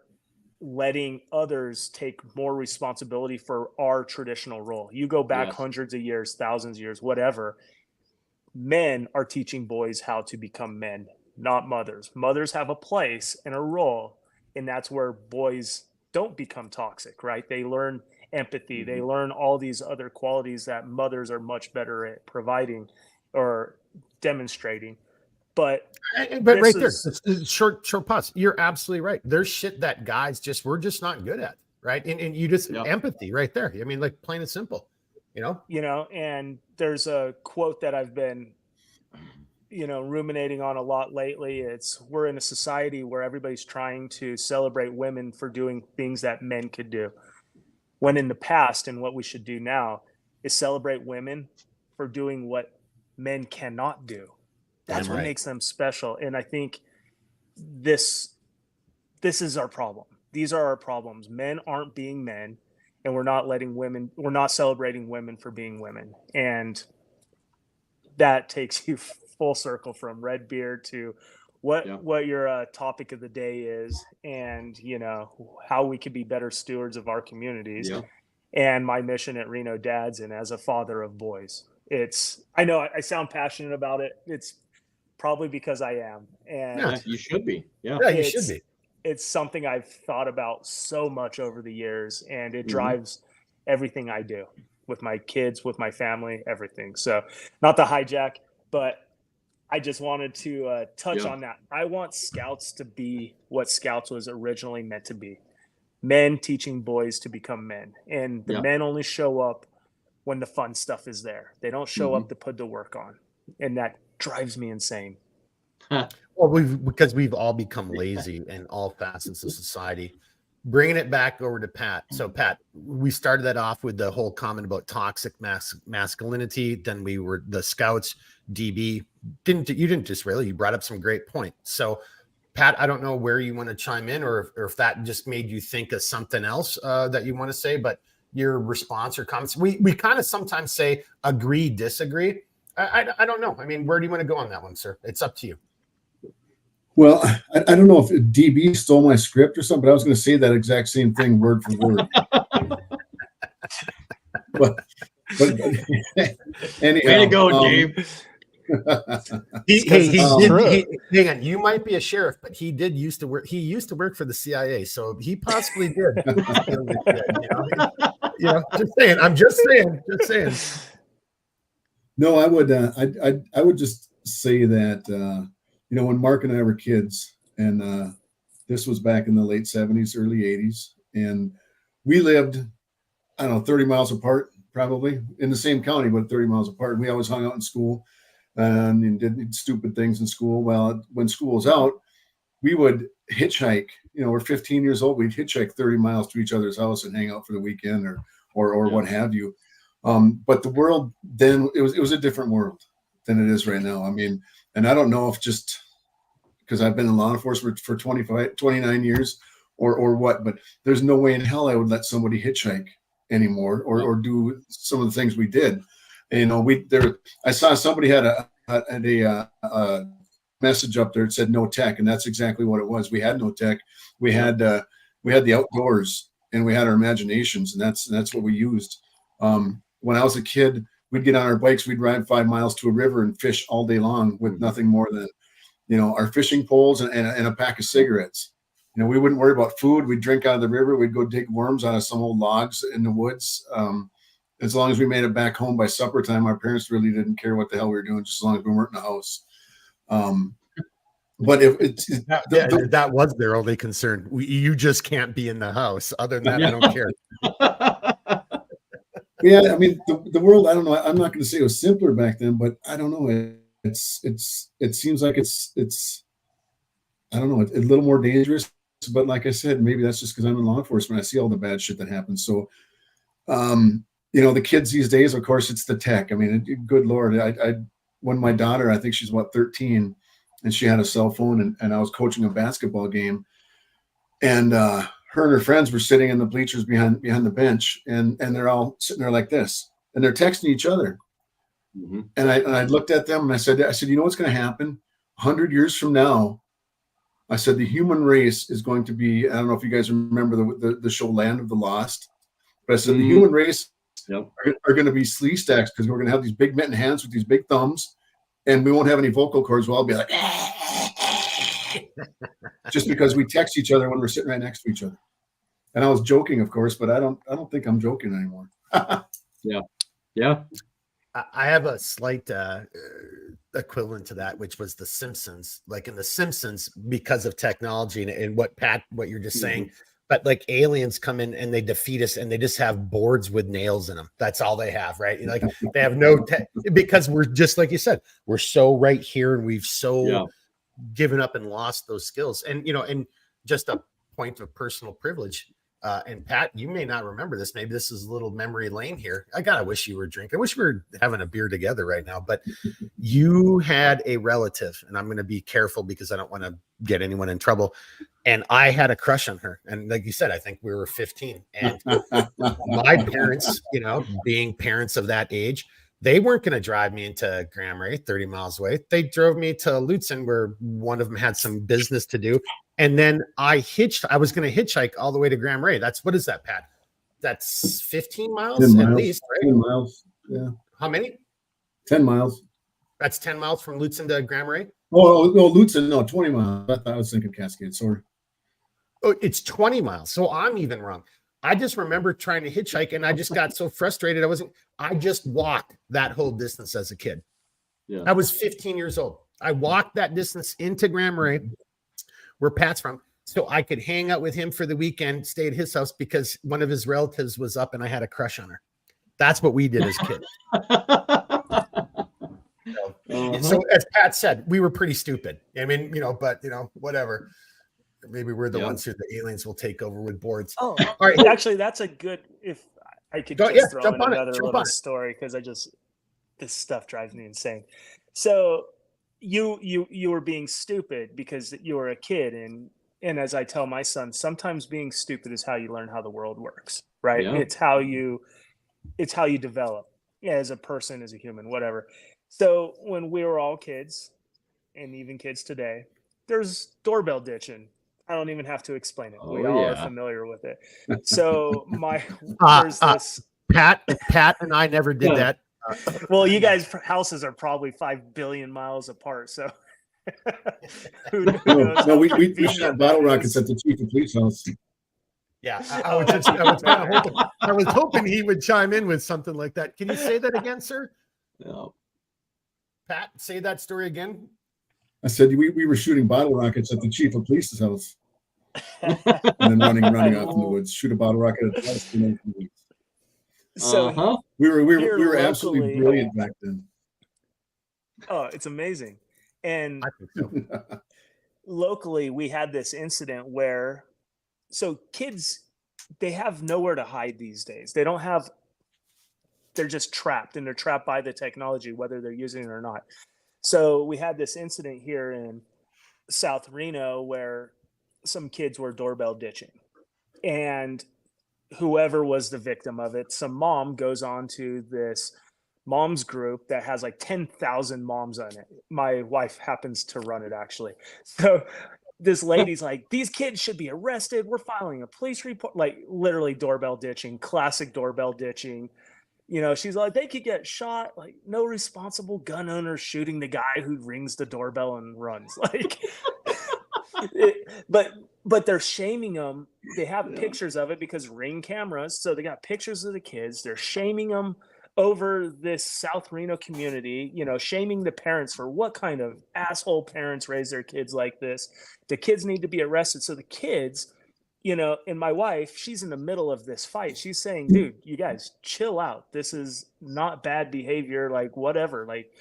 letting others take more responsibility for our traditional role, you go back hundreds of years, thousands of years, whatever, men are teaching boys how to become men, not mothers. Mothers have a place and a role, and that's where boys don't become toxic, right? They learn empathy. They learn all these other qualities that mothers are much better at providing or demonstrating. But right there, short pause. You're absolutely right. There's shit that guys we're just not good at, right? And you just empathy right there. I mean, like plain and simple, you know. And there's a quote that I've been, ruminating on a lot lately. It's we're in a society where everybody's trying to celebrate women for doing things that men could do, when in the past, and what we should do now is celebrate women for doing what men cannot do. That's what makes them special. And I think this is our problem. These are our problems. Men aren't being men, and we're not celebrating women for being women. And that takes you full circle from Redbeard to what your topic of the day is, and how we could be better stewards of our communities. And my mission at Reno Dads, and as a father of boys, I know I sound passionate about it. It's probably because I am. And you should be. Yeah, you should be. It's something I've thought about so much over the years, and it drives everything I do with my kids, with my family, everything. So not to hijack, but I just wanted to touch on that. I want Scouts to be what Scouts was originally meant to be. Men teaching boys to become men. And the men only show up when the fun stuff is there. They don't show up to put the work on. And that drives me insane. Well, because we've all become lazy in all facets of society. Bringing it back over to Pat. So Pat, we started that off with the whole comment about toxic masculinity. Then we were the Scouts, DB. You didn't just really, you brought up some great points. So Pat, I don't know where you want to chime in, or if that just made you think of something else that you want to say, but your response or comments, we kind of sometimes say agree, disagree. I don't know. I mean, where do you want to go on that one, sir? It's up to you. Well, I don't know if DB stole my script or something, but I was going to say that exact same thing word for word. but anyhow, way to go, Dave. Hang on, you might be a sheriff, but he used to work for the CIA, so he possibly did. Just saying. I'm just saying. No, I would just say that when Mark and I were kids, and this was back in the late 70s, early 80s, and we lived, 30 miles apart, probably in the same county, but 30 miles apart. And we always hung out in school and did stupid things in school. Well, when school was out, we would hitchhike. We're 15 years old. We'd hitchhike 30 miles to each other's house and hang out for the weekend or what have you. But the world then, it was a different world. than it is right now. I mean, and I don't know if just because I've been in law enforcement for 29 years or what, but there's no way in hell I would let somebody hitchhike anymore or do some of the things we did. And, I saw somebody had a message up there that said no tech, and that's exactly what it was. We had no tech. We had the outdoors, and we had our imaginations, and that's what we used. When I was a kid, we'd get on our bikes, we'd ride 5 miles to a river and fish all day long with nothing more than, our fishing poles and a pack of cigarettes. We wouldn't worry about food. We'd drink out of the river. We'd go dig worms out of some old logs in the woods. As long as we made it back home by supper time, our parents really didn't care what the hell we were doing, just as long as we weren't in the house. But that was their only concern. You just can't be in the house. Other than that, I don't care. Yeah, I mean, the world, I don't know. I'm not going to say it was simpler back then, but I don't know. It seems like it's I don't know, a little more dangerous. But like I said, maybe that's just because I'm in law enforcement. I see all the bad shit that happens. So, the kids these days, of course, it's the tech. I mean, good Lord, when my daughter, I think she's 13, and she had a cell phone, and I was coaching a basketball game, and her and her friends were sitting in the bleachers behind the bench, and they're all sitting there like this, and they're texting each other. Mm-hmm. And I looked at them and I said, you know what's going to happen 100 years from now? I said, the human race is going to be, I don't know if you guys remember the show Land of the Lost, but I said, the human race are going to be slee stacks, because we're going to have these big mitten hands with these big thumbs, and we won't have any vocal cords. We'll all be like, just because we text each other when we're sitting right next to each other. And I was joking, of course, but I don't think I'm joking anymore. Yeah. I have a slight equivalent to that, which was The Simpsons. Like in The Simpsons, because of technology and what you're just saying, but like aliens come in and they defeat us, and they just have boards with nails in them. That's all they have, right? Like they have no tech, because we're just like you said, we're so right here, and we've so given up and lost those skills. And and just a point of personal privilege. And Pat, you may not remember this. Maybe this is a little memory lane here. I gotta wish you were drinking. I wish we were having a beer together right now. But you had a relative, and I'm going to be careful because I don't want to get anyone in trouble. And I had a crush on her. And like you said, I think we were 15. And my parents, being parents of that age, they weren't going to drive me into Grand Marais, 30 miles away. They drove me to Lutzen, where one of them had some business to do. And then I was going to hitchhike all the way to Grand Marais. What is that, Pat? That's 15 miles at least, right? 10 miles. Yeah. How many? 10 miles. That's 10 miles from Lutzen to Grand Marais? Oh, no, Lutzen, no, 20 miles. I was thinking Cascade, sorry. Oh, it's 20 miles. So I'm even wrong. I just remember trying to hitchhike, and I just got so frustrated. I just walked that whole distance as a kid. Yeah. I was 15 years old. I walked that distance into Grand Marais, where Pat's from, so I could hang out with him for the weekend, stay at his house, because one of his relatives was up and I had a crush on her. That's what we did as kids. So as Pat said, we were pretty stupid. I mean, but whatever. Maybe we're the ones who the aliens will take over with boards. Oh, all right. Actually, that's a good, if I could throw in another little story, because this stuff drives me insane. So you were being stupid because you were a kid, and as I tell my son, sometimes being stupid is how you learn how the world works, right? Yeah. It's how you develop as a person, as a human, whatever. So when we were all kids, and even kids today, there's doorbell ditching. I don't even have to explain it. We all are familiar with it. So there's this Pat and I never did that. Well, you guys' houses are probably 5 billion miles apart, so who knows? No, we shot bottle rockets at the chief of police house. Yeah, I was hoping he would chime in with something like that. Can you say that again, sir? No. Pat, say that story again. I said we were shooting bottle rockets at the chief of police's house, and then running off in the woods. Shoot a bottle rocket at the house, and then the woods. So we were absolutely brilliant back then. Oh, it's amazing. And I think so. Locally, we had this incident where, so kids, they have nowhere to hide these days. They don't have they're just trapped, and they're trapped by the technology, whether they're using it or not. So we had this incident here in South Reno where some kids were doorbell ditching, and whoever was the victim of it, some mom goes on to this moms group that has like 10,000 moms on it. My wife happens to run it, actually. So this lady's like, these kids should be arrested. We're filing a police report, like literally doorbell ditching, classic doorbell ditching. You know, she's like, they could get shot. Like, no responsible gun owner shooting the guy who rings the doorbell and runs. Like, but they're shaming them. They have pictures of it because Ring cameras. So they got pictures of the kids. They're shaming them over this South Reno community, you know, shaming the parents for what kind of asshole parents raise their kids like this. The kids need to be arrested. So the kids, you know, and my wife, she's in the middle of this fight. She's saying, dude, you guys chill out. This is not bad behavior. Like, whatever. Like,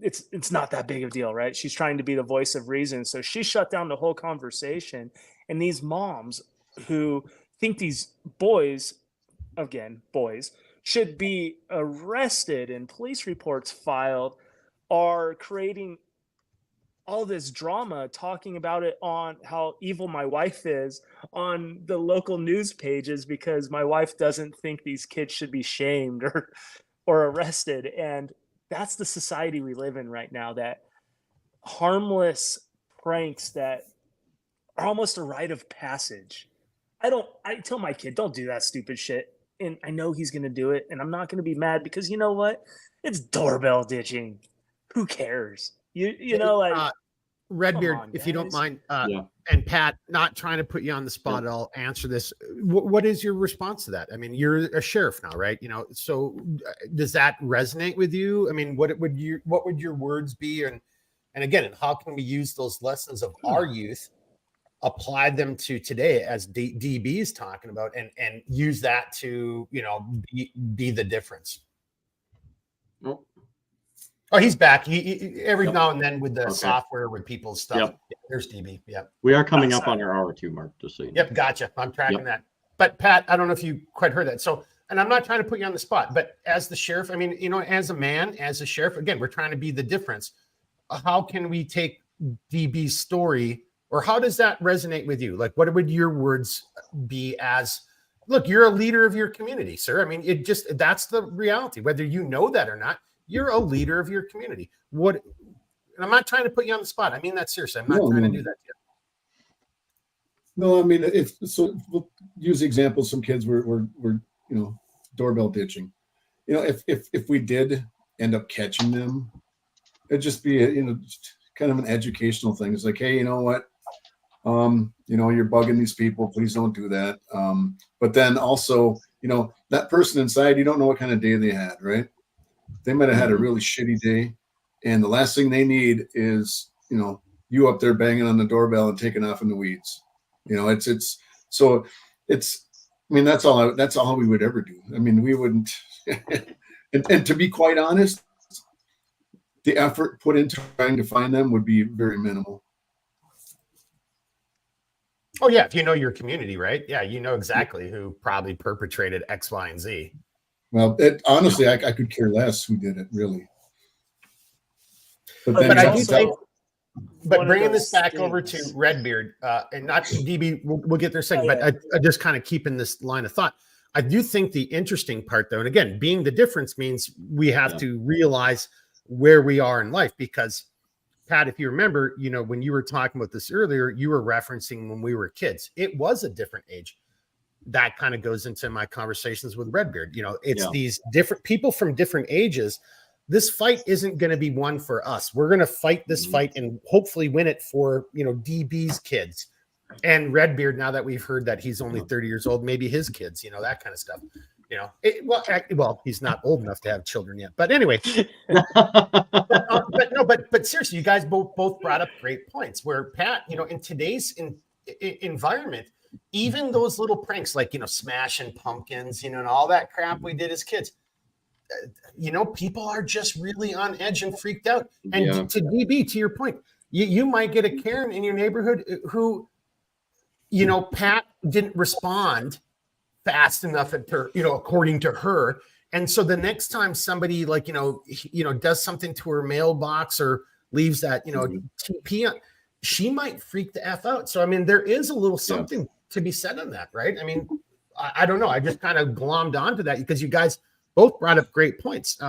it's not that big of a deal, right? She's trying to be the voice of reason. So she shut down the whole conversation. And these moms who think these boys, again, boys, should be arrested and police reports filed, are creating all this drama, talking about it on how evil my wife is on the local news pages because my wife doesn't think these kids should be shamed or arrested. And that's the society we live in right now, that harmless pranks that are almost a rite of passage. I tell my kid, don't do that stupid shit. And I know he's going to do it. And I'm not going to be mad because you know what? It's doorbell ditching. Who cares? You know, like Redbeard, on, if you don't guys. mind, and Pat, not trying to put you on the spot, I'll answer this. What is your response to that? I mean, you're a sheriff now, right? You know, so does that resonate with you? I mean, what would your words be? And again, how can we use those lessons of our youth, apply them to today as DB is talking about, and use that to, you know, be the difference? Oh, he's back. He every now and then with the software, with people's stuff. Yep. There's DB. Yep. We are coming up on our hour 2 mark, just so you know. Yep. Gotcha. I'm tracking that. But Pat, I don't know if you quite heard that. So, and I'm not trying to put you on the spot, but as the sheriff, I mean, you know, as a man, as a sheriff, again, we're trying to be the difference. How can we take DB's story, or how does that resonate with you? Like, what would your words be as, look, you're a leader of your community, sir. I mean, that's the reality, whether you know that or not. You're a leader of your community. And I'm not trying to put you on the spot. I mean that seriously. I'm not trying to do that to you. No, I mean, we'll use examples. Some kids were you know, doorbell ditching. You know, if we did end up catching them, it'd just be you know, just kind of an educational thing. It's like, hey, you know what? You know, you're bugging these people. Please don't do that. But then also, you know, that person inside, you don't know what kind of day they had, right? They might have had a really shitty day, and the last thing they need is, you know, you up there banging on the doorbell and taking off in the weeds. You know, so I mean, that's all we would ever do. I mean, we wouldn't, and to be quite honest, the effort put into trying to find them would be very minimal. Oh yeah. If you know your community, right? Yeah. You know exactly who probably perpetrated X, Y, and Z. Well, honestly, I could care less who did it, really. But I do think, but bringing this back over to Redbeard, and not DB, we'll get there second, but I just kind of keeping this line of thought. I do think the interesting part, though, and again, being the difference means we have to realize where we are in life, because Pat, if you remember, you know, when you were talking about this earlier, you were referencing when we were kids. It was a different age. That kind of goes into my conversations with Redbeard. You know, it's these different people from different ages. This fight isn't going to be one for us. We're going to fight this fight and hopefully win it for, you know, DB's kids and Redbeard. Now that we've heard that he's only 30 years old, maybe his kids, you know, that kind of stuff. You know, well, he's not old enough to have children yet. But anyway, but seriously, you guys both brought up great points. Where Pat, you know, in today's environment, even those little pranks like, you know, smashing pumpkins, you know, and all that crap we did as kids, you know, people are just really on edge and freaked out. And to DB, to your point, you might get a Karen in your neighborhood who, you know, Pat didn't respond fast enough at her, you know, according to her, And so the next time somebody like, does something to her mailbox or leaves that, TP on, she might freak the F out. So, I mean, there is a little something to be said on that, right? I mean, I don't know. I just kind of glommed onto that because you guys both brought up great points.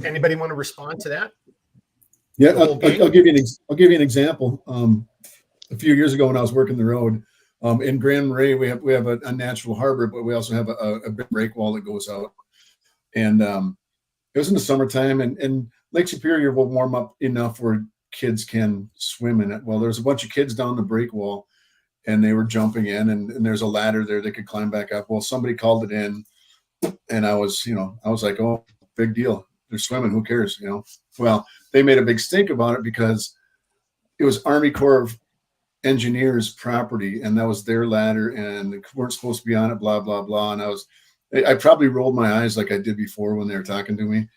Anybody want to respond to that? Yeah, I'll give you an example. A few years ago when I was working the road, in Grand Marais, we have a natural harbor, but we also have a big break wall that goes out. And it was in the summertime, and Lake Superior will warm up enough where kids can swim in it. Well, there's a bunch of kids down the break wall, and they were jumping in, and there's a ladder there they could climb back up. Well, somebody called it in, and I was like, oh, big deal. They're swimming. Who cares? Well, they made a big stink about it because it was Army Corps of Engineers property, and that was their ladder, and they weren't supposed to be on it, blah, blah, blah. And I probably rolled my eyes like I did before when they were talking to me.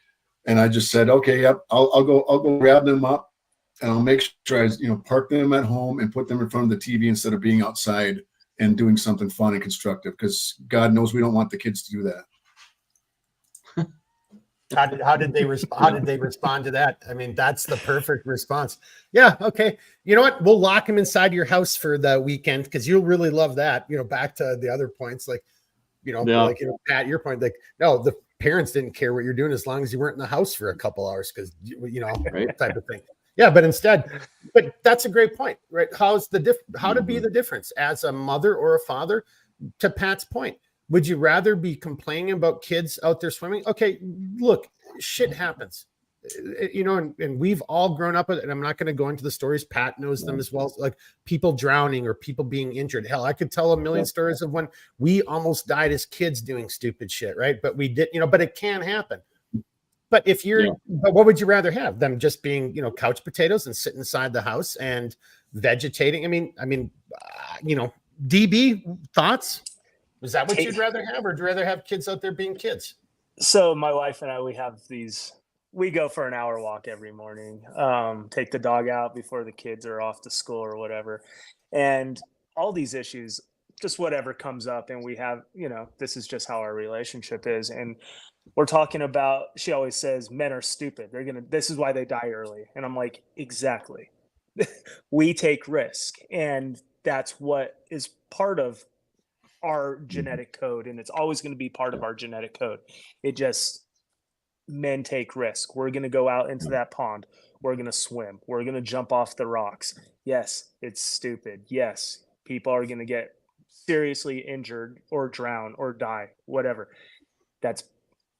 And I just said, okay, yep, I'll go grab them up, and I'll make sure I, park them at home and put them in front of the TV instead of being outside and doing something fun and constructive, because God knows we don't want the kids to do that. How did they respond to that? I mean, that's the perfect response. Yeah. Okay. You know what? We'll lock them inside your house for the weekend because you'll really love that. Back to the other points, like, Pat, your point, like, no, the parents didn't care what you're doing as long as you weren't in the house for a couple hours because, right. type of thing. Yeah. But that's a great point, right? How to be the difference as a mother or a father, to Pat's point. Would you rather be complaining about kids out there swimming? Okay, look, shit happens, and we've all grown up with it. And I'm not going to go into the stories. Pat knows them as well. Like people drowning or people being injured. Hell, I could tell a million stories of when we almost died as kids doing stupid shit, right? But we did, but it can happen. But but what would you rather have? Them just being, couch potatoes and sitting inside the house and vegetating? I mean, DB, thoughts? Is that what you'd rather have, or would you rather have kids out there being kids? So my wife and I, we go for an hour walk every morning, take the dog out before the kids are off to school or whatever. And all these issues, just whatever comes up, and we have, this is just how our relationship is. And we're talking about, she always says, men are stupid. This is why they die early. And I'm like, exactly. We take risk. And that's what is part of our genetic code, and it's always going to be part of our genetic code. It just, men take risk. We're going to go out into that pond. We're going to swim. We're going to jump off the rocks. Yes, it's stupid. Yes, people are going to get seriously injured or drown or die, whatever. That's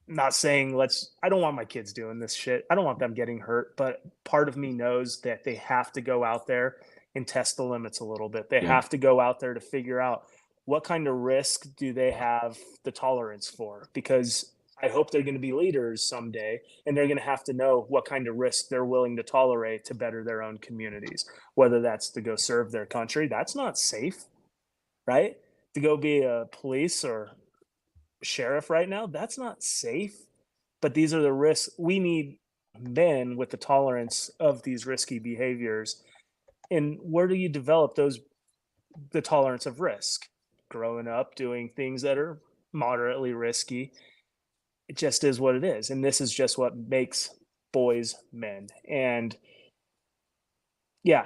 not saying I don't want my kids doing this shit. I don't want them getting hurt, but part of me knows that they have to go out there and test the limits a little bit. They have to go out there to figure out what kind of risk do they have the tolerance for? Because I hope they're going to be leaders someday, and they're going to have to know what kind of risk they're willing to tolerate to better their own communities, whether that's to go serve their country. That's not safe, right? To go be a police or sheriff right now, that's not safe. But these are the risks. We need men with the tolerance of these risky behaviors. And where do you develop the tolerance of risk? Growing up doing things that are moderately risky. It just is what it is. And this is just what makes boys men. And yeah,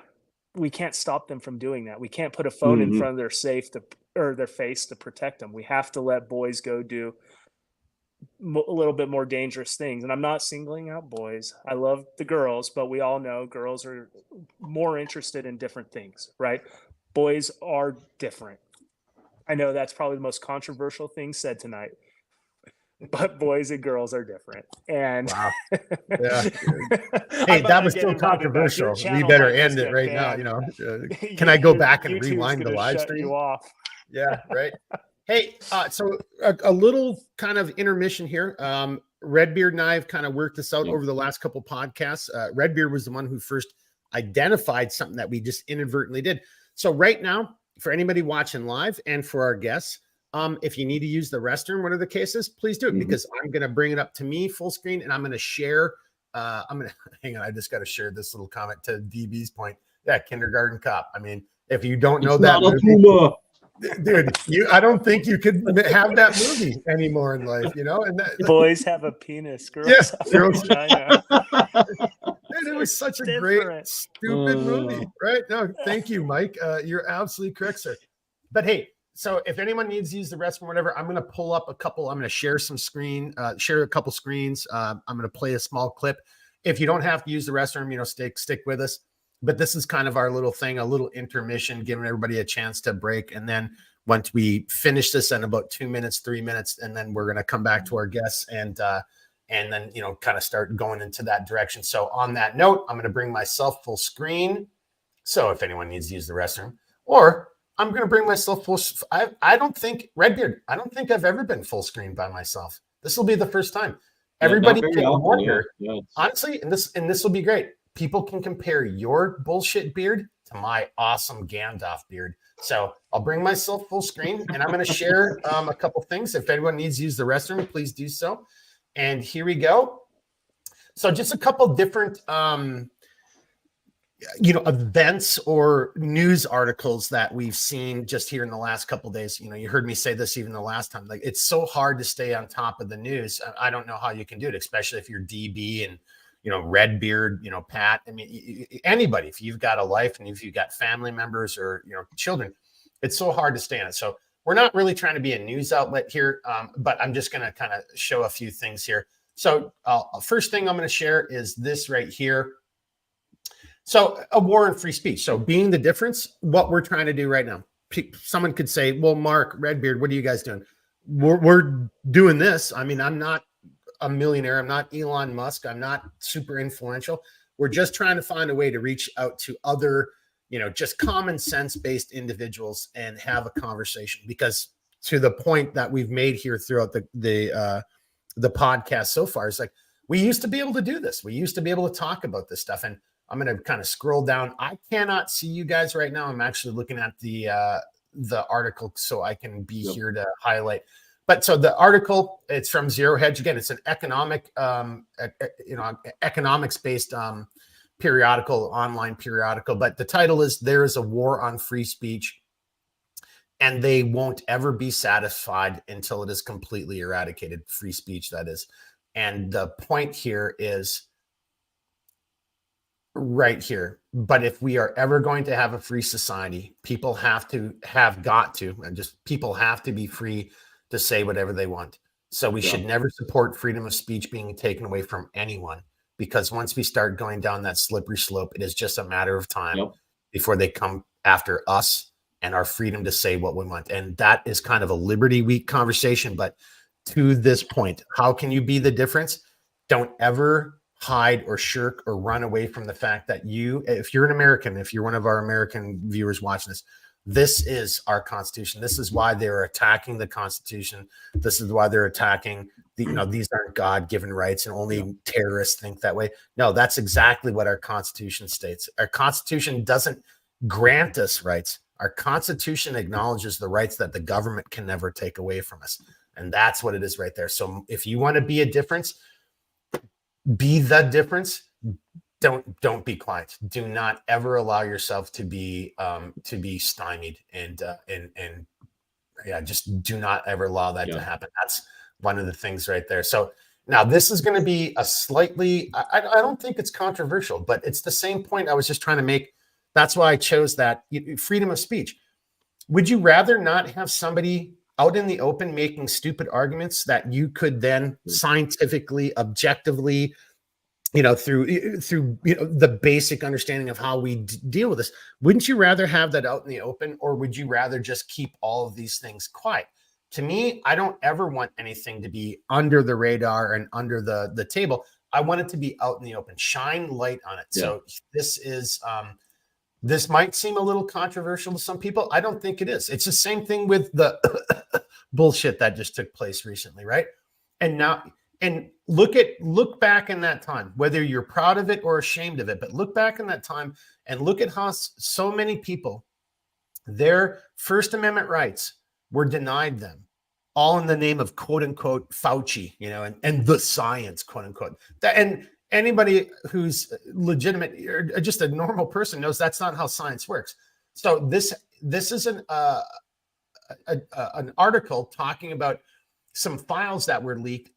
we can't stop them from doing that. We can't put a phone in front of their face to protect them. We have to let boys go do a little bit more dangerous things. And I'm not singling out boys. I love the girls, but we all know girls are more interested in different things, right? Boys are different. I know that's probably the most controversial thing said tonight, but boys and girls are different. And wow. Yeah. Hey, that was so controversial. We better end it right now. Can I go back and rewind the live stream? You off. Yeah, right. Hey, so a little kind of intermission here. Redbeard and I have kind of worked this out over the last couple podcasts. Redbeard was the one who first identified something that we just inadvertently did. So right now, for anybody watching live and for our guests, if you need to use the restroom, whatever the case is, please do it, because I'm going to bring it up to me full screen, and I'm going to share. Hang on. I just got to share this little comment to DB's point. Yeah. Kindergarten Cop. I mean, if you don't know that movie, dude, I don't think you could have that movie anymore in life, you know? And that, Boys have a penis, girls yeah, have a girls. vagina. And it was such a Different. great, stupid movie, right? No, thank you, Mike. You're absolutely correct, sir. But hey, so if anyone needs to use the restroom or whatever, I'm going to pull up a couple. I'm going to share some screen, share a couple screens. I'm going to play a small clip. If you don't have to use the restroom, you know, stick with us. But this is kind of our little thing, a little intermission, giving everybody a chance to break. And then once we finish this in about 2 minutes, 3 minutes, and then we're going to come back to our guests and then, you know, kind of start going into that direction. So on that note, I'm going to bring myself full screen. So if anyone needs to use the restroom, or I'm going to bring myself full. I don't think, Redbeard, I don't think I've ever been full screen by myself. This will be the first time. Everybody can wonder, honestly, and this will be great. People can compare your bullshit beard to my awesome Gandalf beard. So I'll bring myself full screen and I'm going to share a couple things. If anyone needs to use the restroom, please do so. And here we go. So just a couple different, you know, events or news articles that we've seen just here in the last couple of days. You know, you heard me say this even the last time. Like, it's so hard to stay on top of the news. I don't know how you can do it, especially if you're DB and, you know, Redbeard, you know, Pat. I mean, anybody, if you've got a life and if you've got family members or, you know, children, it's so hard to stay on it. So we're not really trying to be a news outlet here, but I'm just going to kind of show a few things here. So first thing I'm going to share is this right here. So a war on free speech. So being the difference, what we're trying to do right now. Someone could say, well, Mark, Redbeard, what are you guys doing? We're doing this. I mean, I'm not a millionaire. I'm not Elon Musk. I'm not super influential. We're just trying to find a way to reach out to other, you know, just common sense based individuals and have a conversation. Because to the point that we've made here throughout the podcast so far, is like, we used to be able to do this. We used to be able to talk about this stuff. And I'm going to kind of scroll down. I cannot see you guys right now. I'm actually looking at the article so I can be here to highlight. But so the article, it's from Zero Hedge. Again, it's an economic, economics-based periodical, online periodical. But the title is "There is a War on Free Speech, and they won't ever be satisfied until it is completely eradicated." Free speech, that is. And the point here is right here. But if we are ever going to have a free society, people have to be free to say whatever they want. So we should never support freedom of speech being taken away from anyone, because once we start going down that slippery slope, it is just a matter of time before they come after us and our freedom to say what we want. And that is kind of a Liberty Week conversation. But to this point, how can you be the difference? Don't ever hide or shirk or run away from the fact that if you're an American, if you're one of our American viewers watching this is our Constitution. This is why they're attacking the Constitution. This is why they're attacking these aren't God-given rights and only terrorists think that way. No, that's exactly what our Constitution states. Our Constitution doesn't grant us rights. Our Constitution acknowledges the rights that the government can never take away from us. And that's what it is right there. So if you want to be a difference, be the difference. Don't be quiet. Do not ever allow yourself to be stymied and just do not ever allow that to happen. That's one of the things right there. So now this is going to be a slightly, I don't think it's controversial, but it's the same point I was just trying to make. That's why I chose that freedom of speech. Would you rather not have somebody out in the open making stupid arguments that you could then scientifically, objectively, through the basic understanding of how we deal with this? Wouldn't you rather have that out in the open, or would you rather just keep all of these things quiet? To me, I don't ever want anything to be under the radar and under the table. I want it to be out in the open, shine light on it. So this is, this might seem a little controversial to some people. I don't think it is. It's the same thing with the bullshit that just took place recently, right? And now, and look back in that time, whether you're proud of it or ashamed of it, but look back in that time and look at how so many people, their First Amendment rights were denied them, all in the name of quote unquote Fauci, and the science, quote unquote. And anybody who's legitimate or just a normal person knows that's not how science works. So this isn't an article talking about some files that were leaked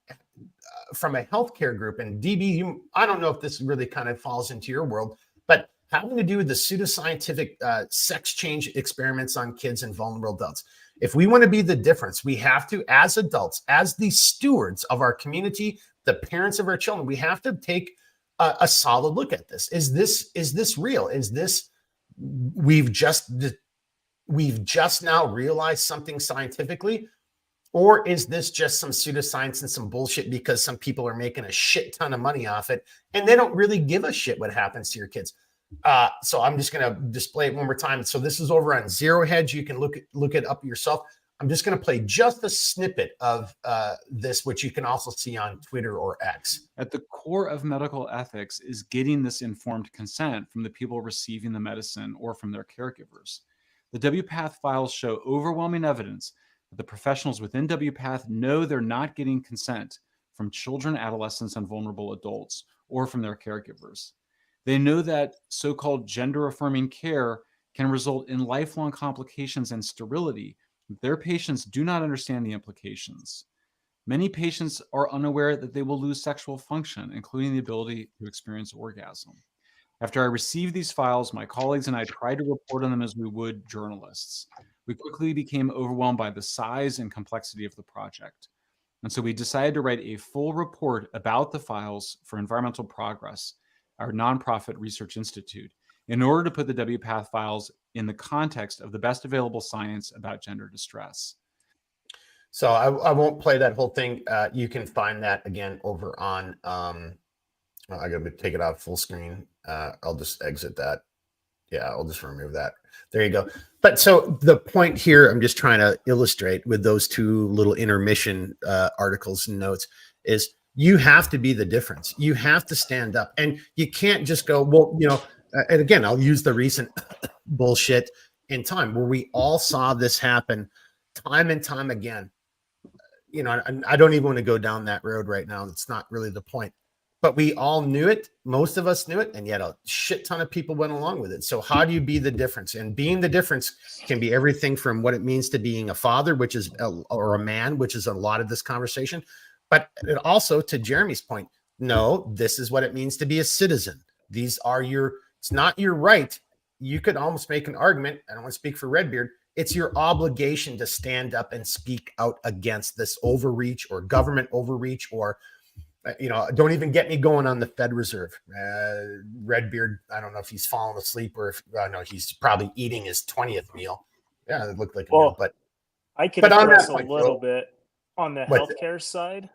from a healthcare group. And DB, I don't know if this really kind of falls into your world, but having to do with the pseudoscientific sex change experiments on kids and vulnerable adults. If we want to be the difference, we have to, as adults, as the stewards of our community, the parents of our children, we have to take a solid look at this. Is this real? Is this we've just now realized something scientifically? Or is this just some pseudoscience and some bullshit because some people are making a shit ton of money off it and they don't really give a shit what happens to your kids? So I'm just going to display it one more time. So this is over on Zero Hedge. You can look it up yourself. I'm just going to play just a snippet of this, which you can also see on Twitter or X. At the core of medical ethics is getting this informed consent from the people receiving the medicine or from their caregivers. The WPATH files show overwhelming evidence that the professionals within WPATH know they're not getting consent from children, adolescents, and vulnerable adults or from their caregivers. They know that so-called gender-affirming care can result in lifelong complications and sterility. Their patients do not understand the implications. Many patients are unaware that they will lose sexual function, including the ability to experience orgasm. After I received these files, my colleagues and I tried to report on them as we would journalists. We quickly became overwhelmed by the size and complexity of the project. And so we decided to write a full report about the files for Environmental Progress, our nonprofit research institute, in order to put the WPATH files in the context of the best available science about gender distress. So I won't play that whole thing. You can find that again over on, I got to take it out full screen. I'll just exit that. Yeah, I'll just remove that. There you go. But so the point here, I'm just trying to illustrate with those two little intermission articles and notes is you have to be the difference. You have to stand up and you can't just go, well, and again, I'll use the recent bullshit in time where we all saw this happen time and time again. I don't even want to go down that road right now. It's not really the point. But we all knew it. Most of us knew it. And yet a shit ton of people went along with it. So how do you be the difference? And being the difference can be everything from what it means to being a father, or a man, which is a lot of this conversation. But it also, to Jeremy's point, no, this is what it means to be a citizen. It's not your right. You could almost make an argument. I don't want to speak for Redbeard. It's your obligation to stand up and speak out against this overreach or government overreach or don't even get me going on the Fed Reserve. Redbeard, I don't know if he's fallen asleep or if no, he's probably eating his 20th meal. Yeah, it looked like a meal, but I could address a little bit on the healthcare side.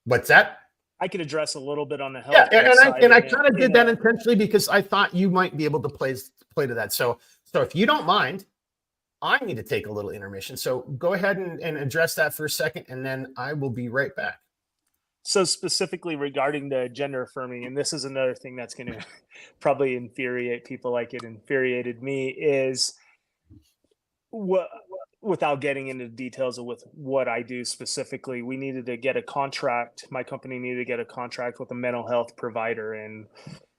What's that? I could address a little bit on the healthcare side. I kind of did that intentionally because I thought you might be able to play to that. So if you don't mind, I need to take a little intermission. So go ahead and address that for a second, and then I will be right back. So specifically regarding the gender affirming, and this is another thing that's going to probably infuriate people like it infuriated me, is without getting into details of with what I do specifically, we needed to get a contract. My company needed to get a contract with a mental health provider, and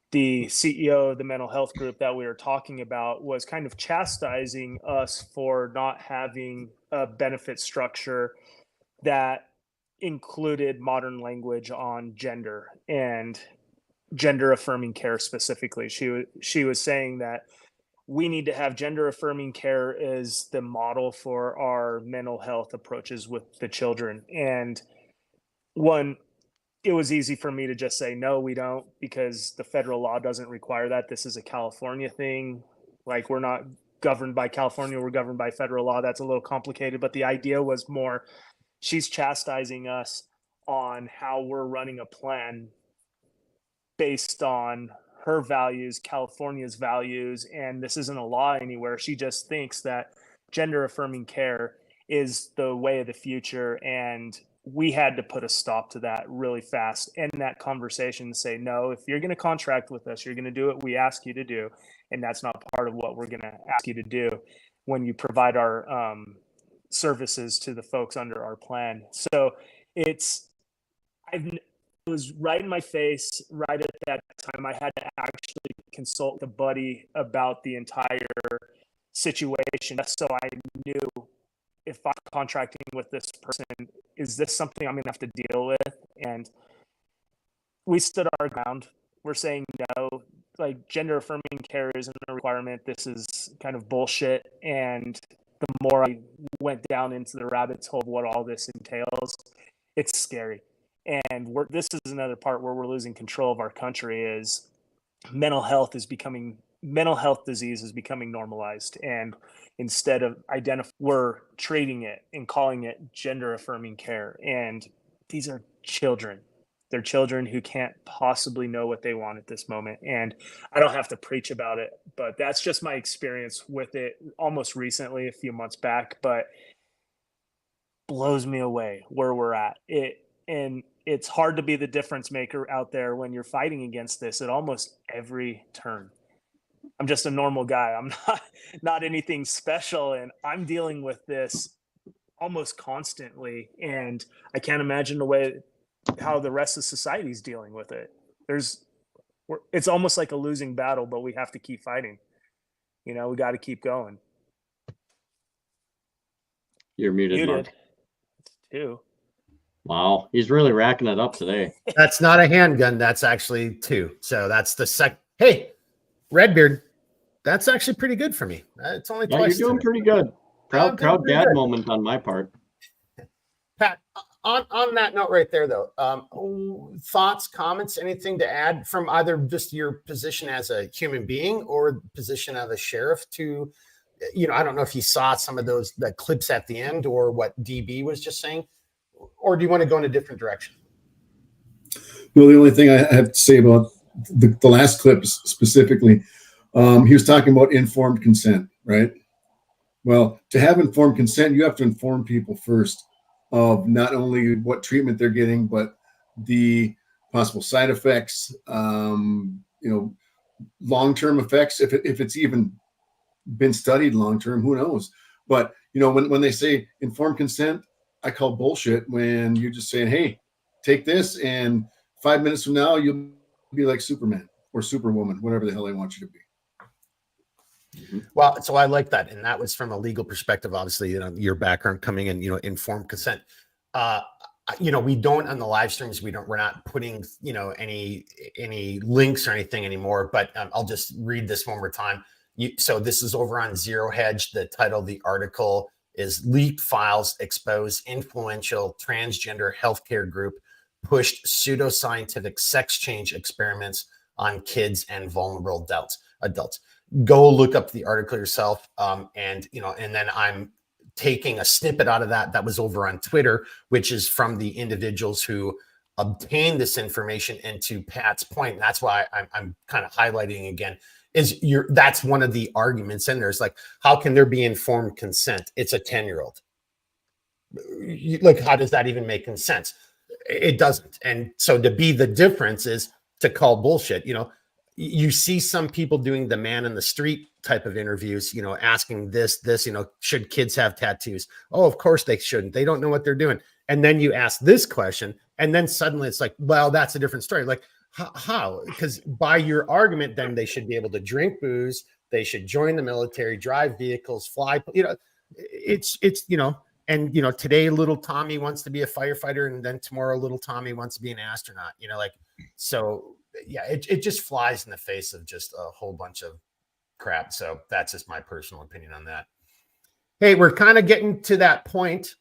the CEO of the mental health group that we were talking about was kind of chastising us for not having a benefit structure that included modern language on gender and gender affirming care specifically. She was saying that we need to have gender affirming care as the model for our mental health approaches with the children. And it was easy for me to just say, no, we don't, because the federal law doesn't require that. This is a California thing. Like, we're not governed by California, we're governed by federal law. That's a little complicated, but the idea was more, she's chastising us on how we're running a plan based on her values, California's values, and this isn't a law anywhere. She just thinks that gender affirming care is the way of the future, and we had to put a stop to that really fast in that conversation to say, no, if you're going to contract with us, you're going to do what we ask you to do, and that's not part of what we're going to ask you to do when you provide our services to the folks under our plan. So it was right in my face right at that time. I had to actually consult a buddy about the entire situation so I knew if I'm contracting with this person, is this something I'm going to have to deal with? And we stood our ground. We're saying no, like gender affirming care isn't a requirement. This is kind of bullshit. And the more I went down into the rabbit hole of what all this entails, it's scary. And this is another part where we're losing control of our country. Is mental health disease is becoming normalized, and instead of we're treating it and calling it gender affirming care. And these are children. They're children who can't possibly know what they want at this moment. And I don't have to preach about it, but that's just my experience with it almost recently, a few months back. But blows me away where we're at. And it's hard to be the difference maker out there when you're fighting against this at almost every turn. I'm just a normal guy. I'm not anything special, and I'm dealing with this almost constantly. And I can't imagine how the rest of society is dealing with it. It's almost like a losing battle, but we have to keep fighting. We got to keep going. You're muted, Mark. Two. Wow, he's really racking it up today. That's not a handgun. That's actually 2. So that's the second. Hey, Redbeard, that's actually pretty good for me. It's only twice. You're doing pretty good. Proud dad moment on my part. Pat, on that note right there, though, thoughts, comments, anything to add from either just your position as a human being or position of a sheriff to, I don't know if you saw some of the clips at the end or what DB was just saying, or do you want to go in a different direction? Well, the only thing I have to say about the last clip specifically, he was talking about informed consent, right? Well, to have informed consent, you have to inform people first of not only what treatment they're getting, but the possible side effects, long-term effects. If it's even been studied long-term, who knows? But when they say informed consent, I call bullshit when you're just saying, hey, take this, and 5 minutes from now you'll be like Superman or Superwoman, whatever the hell they want you to be. Well, so I like that. And that was from a legal perspective, obviously, your background coming in, informed consent. We don't on the live streams, we're not putting, any links or anything anymore, but I'll just read this one more time. So this is over on Zero Hedge. The title of the article is Leaked Files Expose Influential Transgender Healthcare Group Pushed Pseudoscientific Sex Change Experiments on Kids and Vulnerable Adults. Go look up the article yourself. And then I'm taking a snippet out of that was over on Twitter, which is from the individuals who obtained this information. And to Pat's point, that's why I'm kind of highlighting again, that's one of the arguments in there. It's like, how can there be informed consent? It's a 10-year-old. Like, how does that even make sense? It doesn't. And so to be the difference is to call bullshit. You see some people doing the man in the street type of interviews, asking this, should kids have tattoos? Oh, of course they shouldn't. They don't know what they're doing. And then you ask this question, and then suddenly it's like, well, that's a different story. Like, how? Because by your argument, then they should be able to drink booze. They should join the military, drive vehicles, fly. And today little Tommy wants to be a firefighter, and then tomorrow little Tommy wants to be an astronaut. So yeah, it just flies in the face of just a whole bunch of crap. So that's just my personal opinion on that. Hey, we're kind of getting to that point.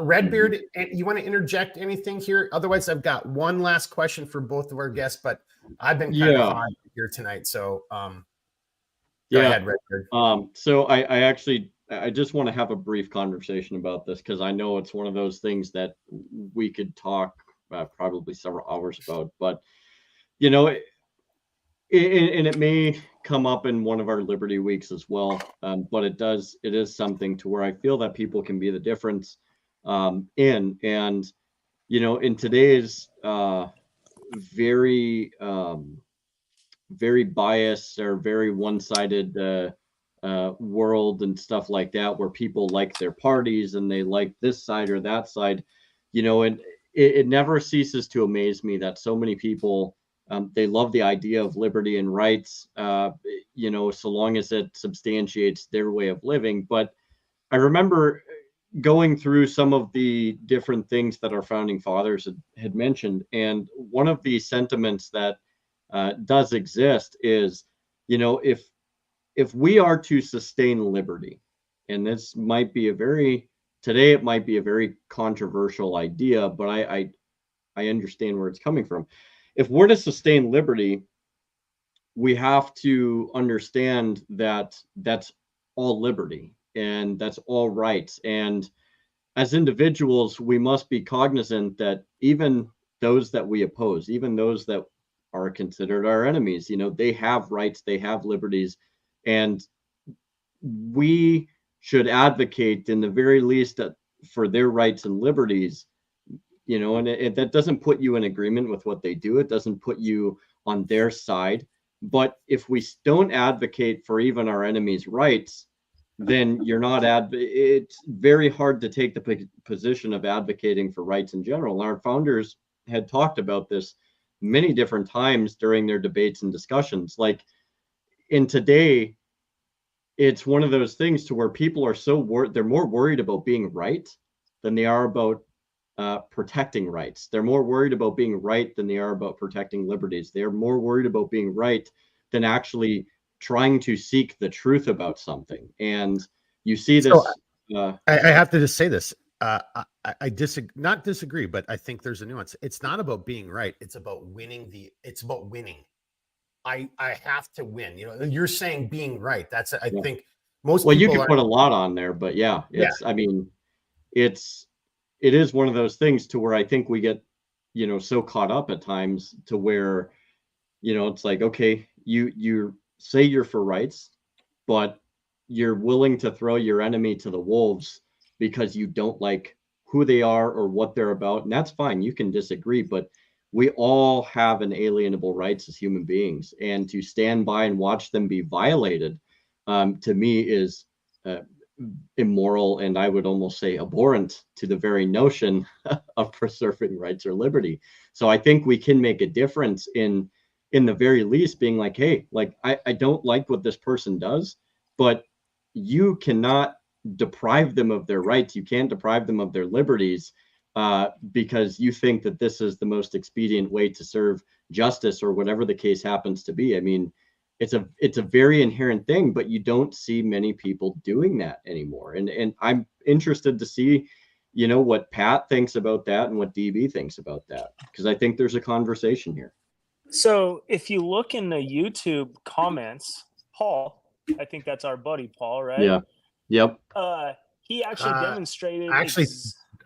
Redbeard, you want to interject anything here? Otherwise, I've got one last question for both of our guests, but I've been kind of hot here tonight. So go ahead, Redbeard. So I just want to have a brief conversation about this, because I know it's one of those things that we could talk probably several hours about, but and it may come up in one of our Liberty Weeks as well. But it is something to where I feel that people can be the difference in today's very biased or very one-sided world and stuff like that, where people like their parties and they like this side or that side, and it never ceases to amaze me that so many people, they love the idea of liberty and rights, so long as it substantiates their way of living. But I remember, going through some of the different things that our founding fathers had mentioned, and one of the sentiments that does exist is, if we are to sustain liberty, and this might be today it might be a very controversial idea, but I understand where it's coming from. If we're to sustain liberty, we have to understand that that's all liberty and that's all rights. And as individuals, we must be cognizant that even those that we oppose, even those that are considered our enemies, they have rights, they have liberties, and we should advocate in the very least for their rights and liberties, and that doesn't put you in agreement with what they do. It doesn't put you on their side. But if we don't advocate for even our enemies' rights, then you're not it's very hard to take the position of advocating for rights in general. Our founders had talked about this many different times during their debates and discussions. Like in today, it's one of those things to where people are they're more worried about being right than they are about protecting rights. They're more worried about being right than they are about protecting liberties. They're more worried about being right than actually trying to seek the truth about something. And you see this. So, I have to just say this. I not disagree, but I think there's a nuance. It's not about being right. It's about winning. It's about winning. I have to win. You're saying being right. That's I think most. Well, people you can put a lot on there, but I mean, it is one of those things to where I think we get, so caught up at times to where, it's like, okay, you say you're for rights, but you're willing to throw your enemy to the wolves because you don't like who they are or what they're about. And that's fine. You can disagree, but we all have inalienable rights as human beings, and to stand by and watch them be violated, to me is immoral, and I would almost say abhorrent to the very notion of preserving rights or liberty. So I think we can make a difference in the very least being like, hey, like I don't like what this person does, but you cannot deprive them of their rights. You can't deprive them of their liberties because you think that this is the most expedient way to serve justice or whatever the case happens to be. I mean, it's a very inherent thing, but you don't see many people doing that anymore. And I'm interested to see, what Pat thinks about that and what DB thinks about that, because I think there's a conversation here. So if you look in the YouTube comments, Paul, I think that's our buddy Paul, right? Yeah. Yep. He actually demonstrated.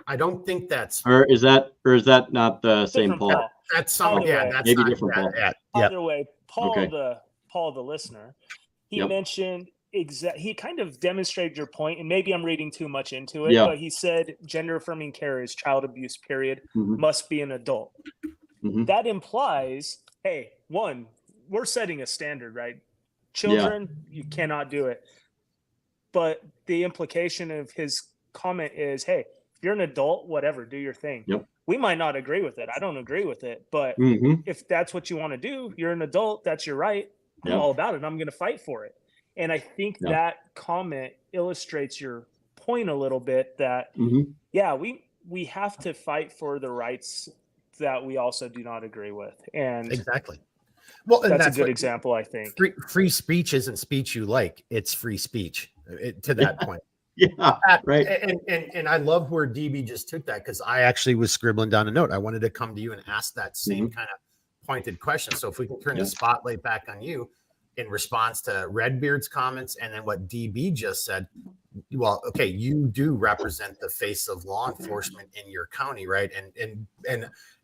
I don't think that's. Or is that not the same Paul? Paul? That's some. Yeah, that's maybe not, different Paul. Yeah. Either way, Paul, Okay. Paul, the listener, he mentioned he kind of demonstrated your point, and maybe I'm reading too much into it, but he said gender affirming care is child abuse, period, must be an adult. That implies, hey, one, we're setting a standard, right? Children, you cannot do it. But the implication of his comment is, hey, if you're an adult, whatever, do your thing. Yep. We might not agree with it. I don't agree with it. But if that's what you want to do, you're an adult, that's your right. I'm all about it. I'm going to fight for it. And I think that comment illustrates your point a little bit that, we have to fight for the rights that we also do not agree with. And exactly. Well, and that's a good example, I think. Free speech isn't speech you like. It's free speech to that point. Yeah, right. And I love where DB just took that, because I actually was scribbling down a note. I wanted to come to you and ask that same kind of pointed question. So if we can turn the spotlight back on you in response to Redbeard's comments and then what DB just said. Well, okay, you do represent the face of law enforcement in your county, right? And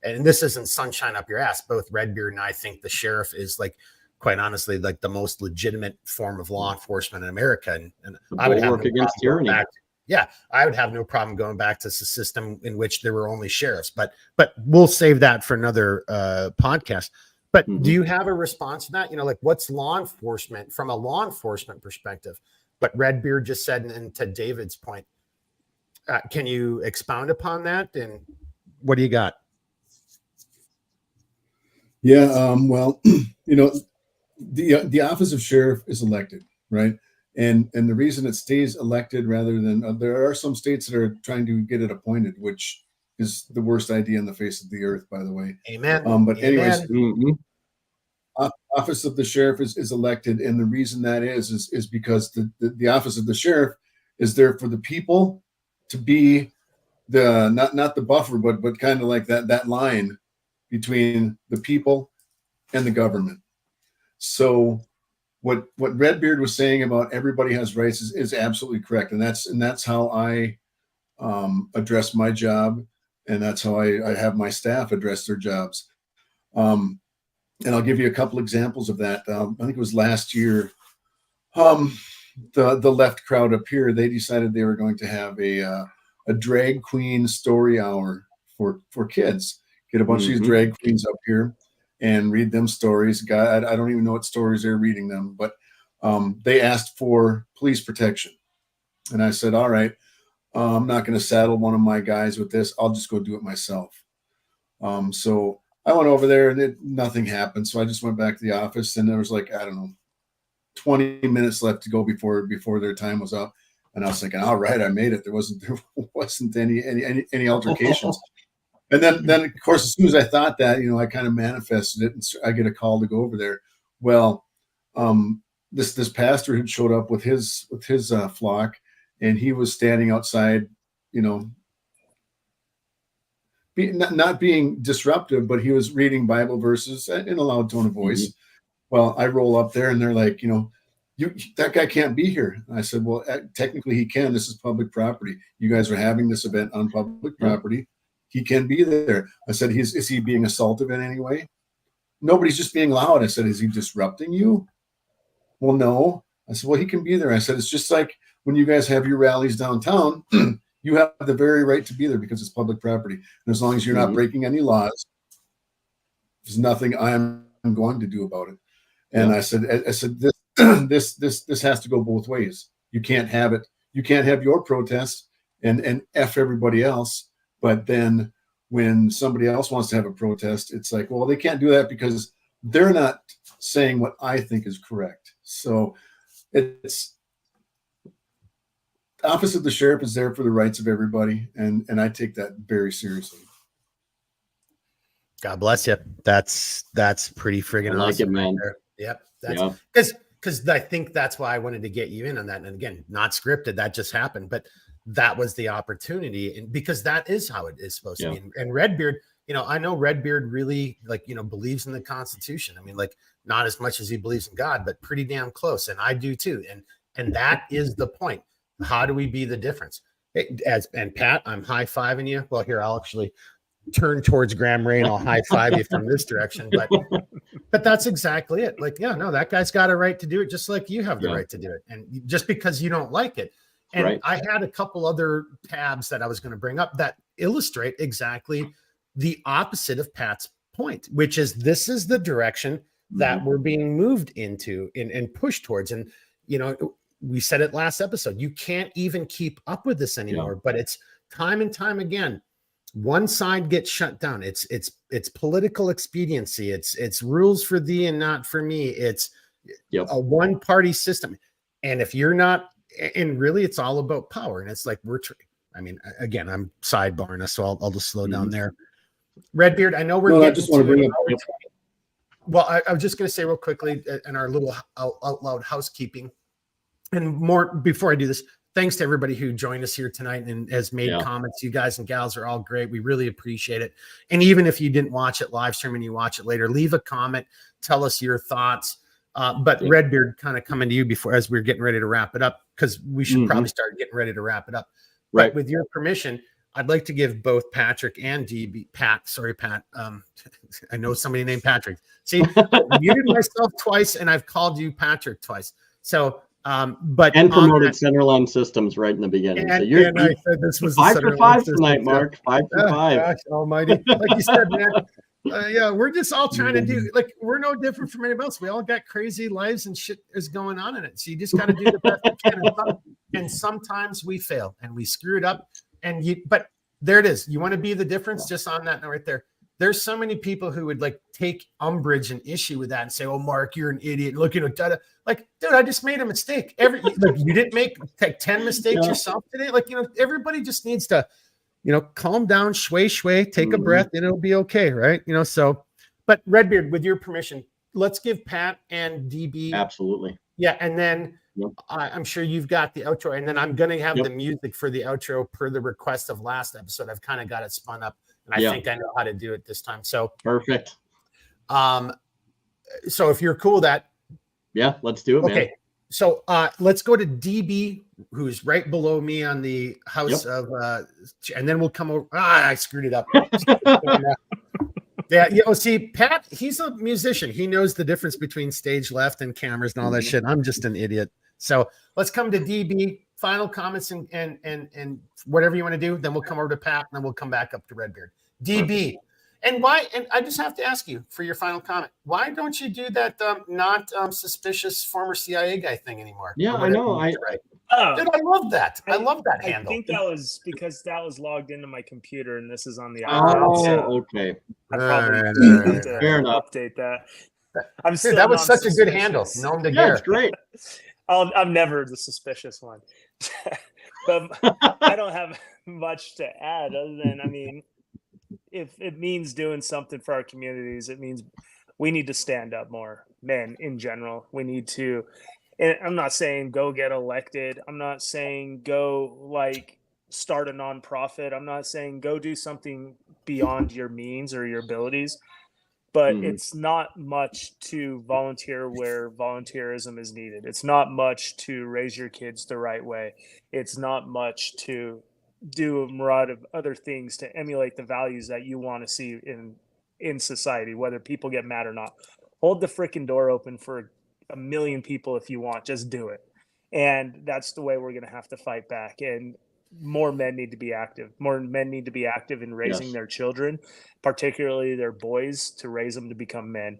this isn't sunshine up your ass. Both Redbeard and I think the sheriff is, like, quite honestly, like the most legitimate form of law enforcement in America. And I would have work against tyranny. I would have no problem going back to the system in which there were only sheriffs. But we'll save that for another podcast. But do you have a response to that? Like, what's law enforcement from a law enforcement perspective? But Redbeard just said, and to David's point, can you expound upon that? And what do you got? Yeah, well, the office of sheriff is elected, right? And the reason it stays elected rather than there are some states that are trying to get it appointed, which is the worst idea on the face of the earth, by the way. Amen. But anyways, Mhm. office of the sheriff is elected, and the reason that is because the office of the sheriff is there for the people to be the not the buffer, but kind of like that line between the people and the government. So what Redbeard was saying about everybody has rights is absolutely correct, and that's how I address my job, and that's how I have my staff address their jobs. And I'll give you a couple examples of that. I think it was last year. The left crowd up here, they decided they were going to have a drag queen story hour for kids. Get a bunch of these drag queens up here and read them stories. God, I don't even know what stories they're reading them, but they asked for police protection. And I said, all right, I'm not going to saddle one of my guys with this. I'll just go do it myself. So I went over there and nothing happened. So I just went back to the office, and there was like, I don't know, 20 minutes left to go before their time was up. And I was thinking, all right, I made it. There wasn't any altercations. And then of course, as soon as I thought that, I kind of manifested it, and I get a call to go over there. Well, this pastor had showed up with his flock, and he was standing outside, not being disruptive, but he was reading Bible verses in a loud tone of voice. Well, I roll up there, and they're like, that guy can't be here. And I said, well, technically he can. This is public property. You guys are having this event on public property. He can be there. I said, is he being assaultive in any way? Nobody's just being loud. I said, is he disrupting you? Well, no. I said, well, he can be there. I said, it's just like when you guys have your rallies downtown, you have the very right to be there because it's public property. And as long as you're not breaking any laws, there's nothing I'm going to do about it. And I said, this has to go both ways. You can't have it. You can't have your protest and F everybody else. But then when somebody else wants to have a protest, it's like, well, they can't do that because they're not saying what I think is correct. So it's office of the sheriff is there for the rights of everybody. And I take that very seriously. God bless you. That's pretty friggin' awesome. Like it, man. Right there. Yep. That's because I think that's why I wanted to get you in on that. And again, not scripted, that just happened, but that was the opportunity. And because that is how it is supposed to be. And Redbeard, I know Redbeard really believes in the Constitution. I mean, not as much as he believes in God, but pretty damn close. And I do too. And that is the point. How do we be the difference? And Pat, I'm high-fiving you. Well, here, I'll actually turn towards Graham Ray and I'll high-five you from this direction. But that's exactly it. That guy's got a right to do it just like you have the right to do it. And just because you don't like it. And I had a couple other tabs that I was going to bring up that illustrate exactly the opposite of Pat's point, which is this is the direction that we're being moved into and pushed towards. And, we said it last episode, you can't even keep up with this anymore, but it's time and time again. One side gets shut down. It's political expediency. It's rules for thee and not for me. It's a one party system. And if you're not, and really it's all about power. And it's like, again, I'm sidebarring us, so I'll just slow down there. Redbeard, I know I just want to bring up. Well, I was just going to say real quickly in our little out loud housekeeping and more before I do this, thanks to everybody who joined us here tonight and has made comments. You guys and gals are all great. We really appreciate it. And even if you didn't watch it live stream and you watch it later, leave a comment, tell us your thoughts. But Redbeard, kind of coming to you before, as we're getting ready to wrap it up, because we should probably start getting ready to wrap it up. Right. But with your permission, I'd like to give both Patrick and Pat. I know somebody named Patrick. See, I muted myself twice and I've called you Patrick twice. So, and promoted Centerline Systems right in the beginning. And, so you're I said this was 5 for 5 tonight, Mark. 5 for 5. Gosh almighty. Like you said, man. We're just all trying to do, we're no different from anybody else. We all got crazy lives and shit is going on in it. So you just got to do the best you can. And sometimes we fail and we screw it up. But there it is. You want to be the difference just on that note right there. there's so many people who would like take umbrage and issue with that and say, "Oh, Mark, you're an idiot." Look, like, dude, I just made a mistake. Like, you didn't take 10 mistakes yourself today. Like, everybody just needs to, calm down, sway, take a breath, and it'll be okay, right? So, but Redbeard, with your permission, let's give Pat and DB. Absolutely. Yeah, and then I'm sure you've got the outro, and then I'm going to have the music for the outro per the request of last episode. I've kind of got it spun up, and I think I know how to do it this time. So perfect. So if you're cool with that, let's do it. Okay, man. So let's go to DB, who's right below me on the house of, and then we'll come over. I screwed it up. See, Pat, he's a musician. He knows the difference between stage left and cameras and all that shit. I'm just an idiot. So let's come to DB. Final comments and whatever you want to do. Then we'll come over to Pat, and then we'll come back up to Redbeard. DB. And why? And I just have to ask you for your final comment. Why don't you do that not suspicious former CIA guy thing anymore? Yeah, I know. Dude, I love that. I love that handle. I think that was because that was logged into my computer, and this is on the iPhone. So okay. I probably need to update that. That was such a good handle. Known to it's great. I'm never the suspicious one. But I don't have much to add other than, if it means doing something for our communities, it means we need to stand up more. Men in general, we need to. And I'm not saying go get elected. I'm not saying go start a nonprofit. I'm not saying go do something beyond your means or your abilities. But it's not much to volunteer where volunteerism is needed. It's not much to raise your kids the right way. It's not much to do a myriad of other things to emulate the values that you want to see in society, whether people get mad or not. Hold the freaking door open for 1 million people if you want. Just do it. And that's the way we're going to have to fight back. And more men need to be active. More men need to be active in raising their children, particularly their boys, to raise them to become men.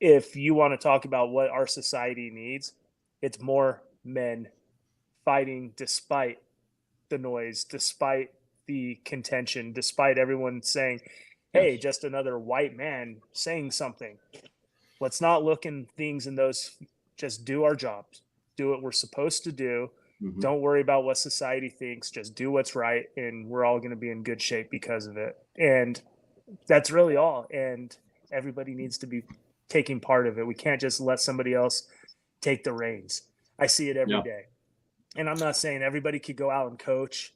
If you want to talk about what our society needs, it's more men fighting despite the noise, despite the contention, despite everyone saying, hey, just another white man saying something. Let's not look in things in those, just do our jobs, do what we're supposed to do. Don't worry about what society thinks, just do what's right, and we're all going to be in good shape because of it. And that's really all. And everybody needs to be taking part of it. We can't just let somebody else take the reins. I see it every day. And I'm not saying everybody could go out and coach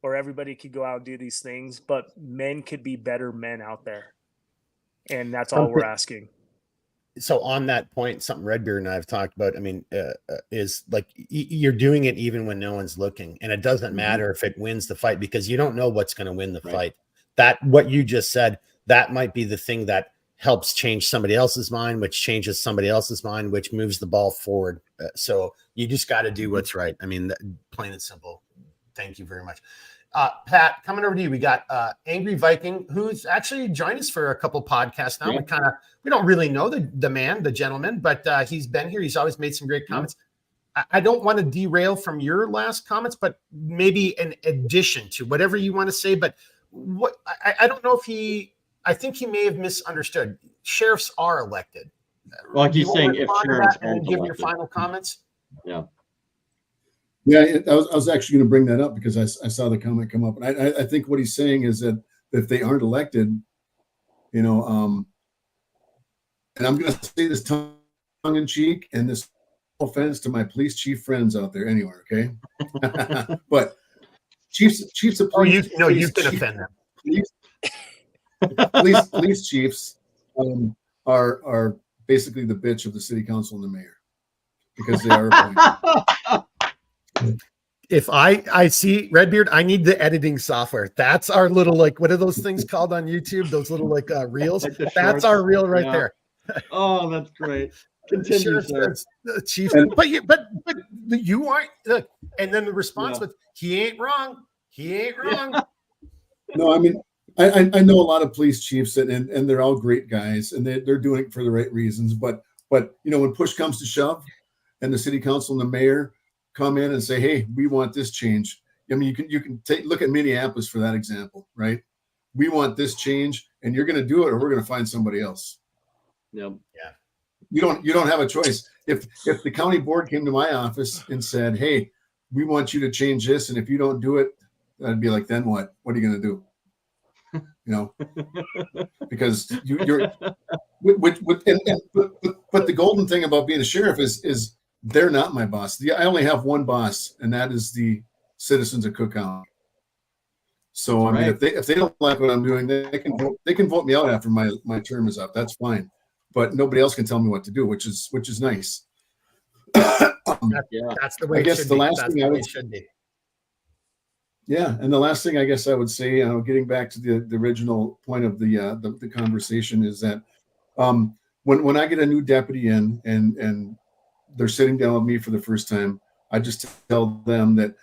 or everybody could go out and do these things, but men could be better men out there. And that's all we're asking. So on that point, something Redbeard and I have talked about, is like you're doing it even when no one's looking. And it doesn't matter if it wins the fight, because you don't know what's going to win the fight. That, what you just said, that might be the thing that helps change somebody else's mind, which changes somebody else's mind, which moves the ball forward. So you just got to do what's right. Plain and simple. Thank you very much. Pat, coming over to you, we got Angry Viking, who's actually joined us for a couple podcasts now. We don't really know the gentleman, but he's been here. He's always made some great comments. I don't want to derail from your last comments, but maybe an addition to whatever you want to say. But what I don't know if I think he may have misunderstood. Sheriffs are elected. Like he's saying, if sheriffs aren't give your final comments. Yeah, I was actually going to bring that up because I saw the comment come up, and I think what he's saying is that if they aren't elected, and I'm going to say this tongue in cheek, and this offense to my police chief friends out there anywhere, okay? But chiefs of police. You can offend them. Police chiefs are basically the bitch of the city council and the mayor because they are appointed. If I see Redbeard, I need the editing software. That's our little, what are those things called on YouTube? Those little reels. That's our reel right there. Oh, that's great. Continue, sir. Chief, but you aren't. And then the response was, "He ain't wrong. He ain't wrong." No, I know a lot of police chiefs, and they're all great guys, and they're doing it for the right reasons. But when push comes to shove, and the city council and the mayor come in and say, "Hey, we want this change." You can look at Minneapolis for that example, right? We want this change, and you're going to do it, or we're going to find somebody else. Yep. You don't have a choice. If the county board came to my office and said, "Hey, we want you to change this, and if you don't do it," I'd be like, "Then what? What are you going to do?" Because you're but the golden thing about being a sheriff is they're not my boss. I only have one boss, and that is the citizens of Cook County. So I mean, if they don't like what I'm doing, they can vote me out after my term is up. That's fine. But nobody else can tell me what to do, which is nice. That's the way I guess it should the be. last That's thing the way it should be. Yeah, and the last thing I guess I would say, getting back to the original point of the conversation, is that when I get a new deputy in and they're sitting down with me for the first time, I just tell them that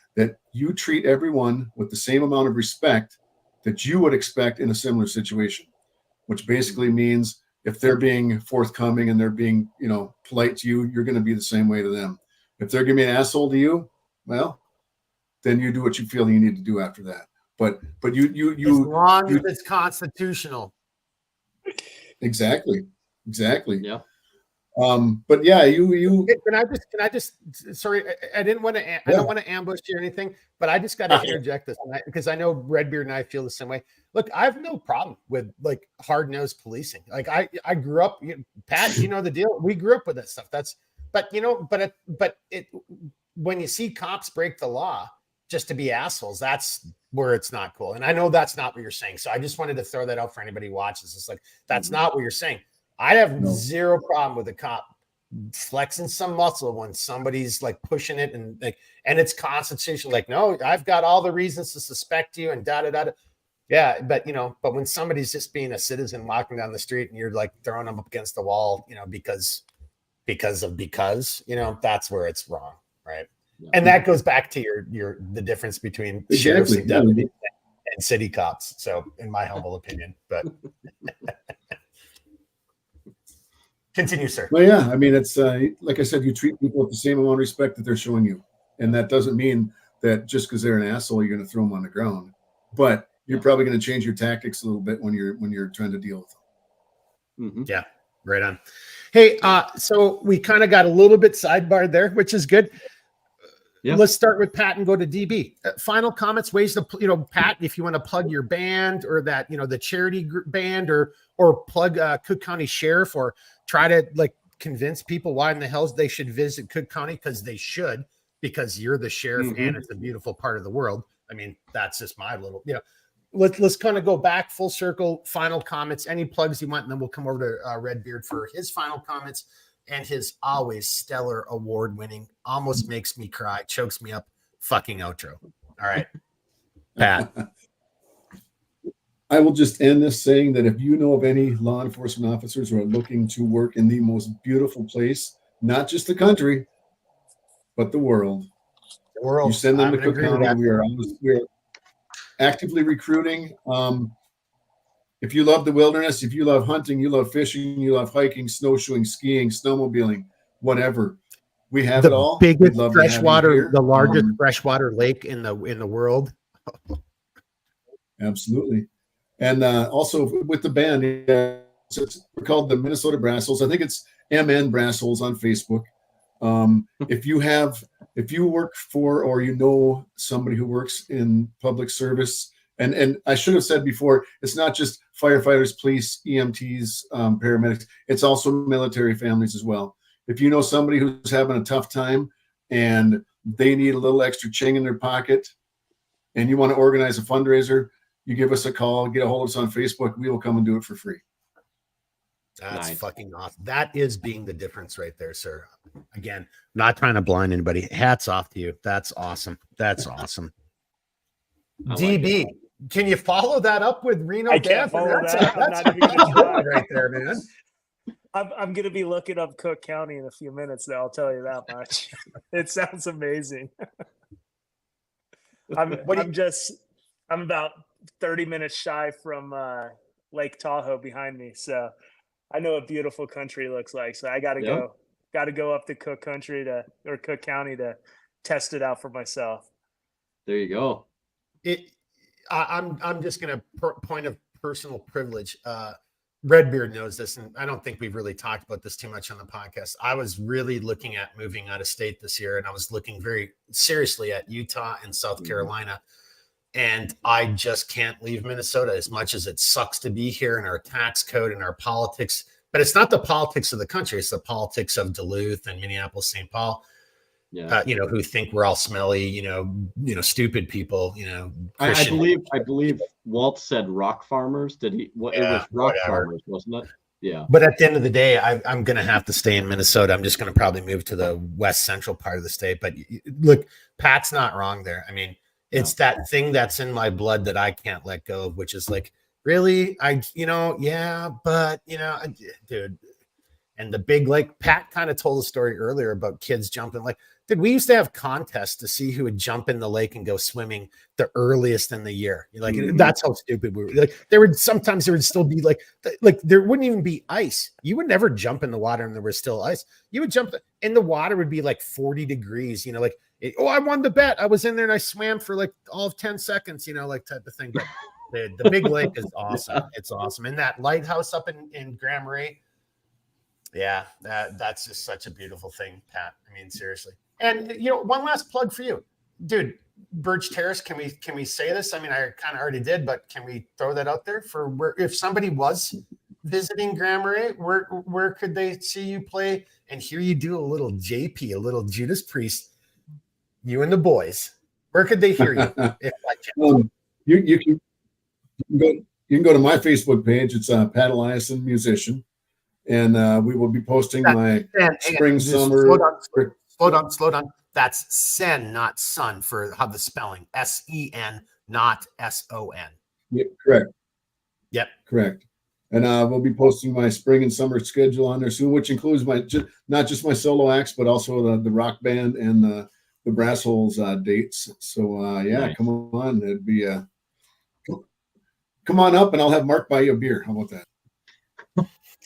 you treat everyone with the same amount of respect that you would expect in a similar situation, which basically means if they're being forthcoming and they're being polite to you, you're going to be the same way to them. If they're going to be an asshole to you, well, then you do what you feel you need to do after that. But you as long as it's constitutional. Exactly. Yeah. But yeah, you Can I just sorry, I didn't want to I don't want to ambush you or anything, but I just got to interject this because I know Redbeard and I feel the same way. Look, I have no problem with like hard-nosed policing. Like I grew up, Pat, you know the deal. We grew up with that stuff. But when you see cops break the law just to be assholes, that's where it's not cool. And I know that's not what you're saying. So I just wanted to throw that out for anybody who watches. It's like, that's not what you're saying. I have zero problem with a cop flexing some muscle when somebody's like pushing it and it's constitutional. Like, no, I've got all the reasons to suspect you and da. Yeah. But when somebody's just being a citizen walking down the street and you're like throwing them up against the wall, because that's where it's wrong. Right. Yeah. And that goes back to the difference between sheriffs and deputies and city cops. So in my humble opinion, but continue, sir. Well, yeah, I mean, it's like I said, you treat people with the same amount of respect that they're showing you. And that doesn't mean that just because they're an asshole, you're going to throw them on the ground, but you're probably going to change your tactics a little bit when you're trying to deal with them. Mm-hmm. Yeah. Right on. Hey, so we kind of got a little bit sidebarred there, which is good. Yeah. Let's start with Pat and go to DB. Final comments, ways to, Pat, if you want to plug your band or that, the charity group band or plug Cook County Sheriff or try to like convince people why in the hell they should visit Cook County, because they should, because you're the sheriff and it's a beautiful part of the world. I mean, that's just my little, let's kind of go back full circle. Final comments, any plugs you want, and then we'll come over to Redbeard for his final comments. And his always stellar award-winning, almost makes me cry, chokes me up, fucking outro. All right, Pat. I will just end this saying that if you know of any law enforcement officers who are looking to work in the most beautiful place, not just the country, but the world, you send them to Cook County. We are actively recruiting. If you love the wilderness, if you love hunting, you love fishing, you love hiking, snowshoeing, skiing, snowmobiling, whatever, we have it all. Biggest freshwater, the largest freshwater lake in the world. Absolutely, and also with the band, we're called the Minnesota Brass Holes. I think it's MN Brass Holes on Facebook. If you work for or somebody who works in public service. And I should have said before, it's not just firefighters, police, EMTs, paramedics. It's also military families as well. If you know somebody who's having a tough time and they need a little extra ching in their pocket and you want to organize a fundraiser, you give us a call, get a hold of us on Facebook. We will come and do it for free. That's fucking awesome. That is being the difference right there, sir. Again, not trying to blind anybody. Hats off to you. That's awesome. That's awesome. DB. Can you follow that up with Reno? I can't follow that. I'm not even gonna try right there, man. I'm going to be looking up Cook County in a few minutes. Though, I'll tell you that much. It sounds amazing. I'm about 30 minutes shy from Lake Tahoe behind me, so I know what beautiful country looks like. So I got to go up to Cook County to test it out for myself. There you go. I'm just going to point of personal privilege. Redbeard knows this, and I don't think we've really talked about this too much on the podcast. I was really looking at moving out of state this year, and I was looking very seriously at Utah and South Carolina. And I just can't leave Minnesota, as much as it sucks to be here, and our tax code and our politics. But it's not the politics of the country; it's the politics of Duluth and Minneapolis, St. Paul. Yeah. Who think we're all smelly, stupid people. I believe Walt said rock farmers. Did he? Well, it was rock farmers, wasn't it? Yeah. But at the end of the day, I'm going to have to stay in Minnesota. I'm just going to probably move to the west central part of the state. But look, Pat's not wrong there. I mean, it's that thing that's in my blood that I can't let go of, which is like, really, dude. And the big, like, Pat kind of told a story earlier about kids jumping. Like, dude, we used to have contests to see who would jump in the lake and go swimming the earliest in the year. Like, that's how stupid we were. Like, there would still be like there wouldn't even be ice. You would never jump in the water and there was still ice. You would jump in the water would be like 40 degrees, I won the bet. I was in there and I swam for like all of 10 seconds, like type of thing. But the big lake is awesome. It's awesome. And that lighthouse up in Grand Marais. Yeah, that's just such a beautiful thing, Pat. I mean, seriously. And one last plug for you, dude. Birch Terrace. Can we say this? I mean, I kind of already did, but can we throw that out there for if somebody was visiting Grand Marais, where could they see you play and hear you do a little JP, a little Judas Priest, you and the boys? Where could they hear you? You can go to my Facebook page. It's Pat Eliason, musician. And we will be posting my spring, summer. Slow down. That's Sen, not son, for how the spelling. SEN, not SON. Yeah, correct. Yep. Correct. And we'll be posting my spring and summer schedule on there soon, which includes not just my solo acts, but also the rock band and the Brass Holes dates. So nice. Come on. It'd be come on up, and I'll have Mark buy you a beer. How about that?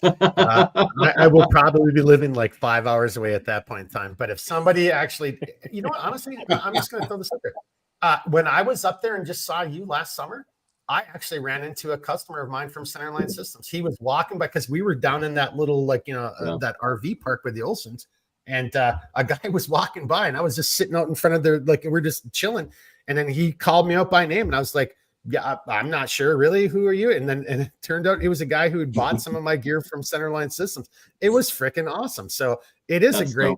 I will probably be living like 5 hours away at that point in time. But if somebody actually, honestly, I'm just going to throw this up there. When I was up there and just saw you last summer, I actually ran into a customer of mine from Centerline Systems. He was walking by because we were down in that little, that RV park with the Olsons. And a guy was walking by, and I was just sitting out in front of their, we're just chilling. And then he called me out by name, and I was like, yeah, I'm not sure really. Who are you? And it turned out it was a guy who had bought some of my gear from Centerline Systems. It was freaking awesome. So it is a great,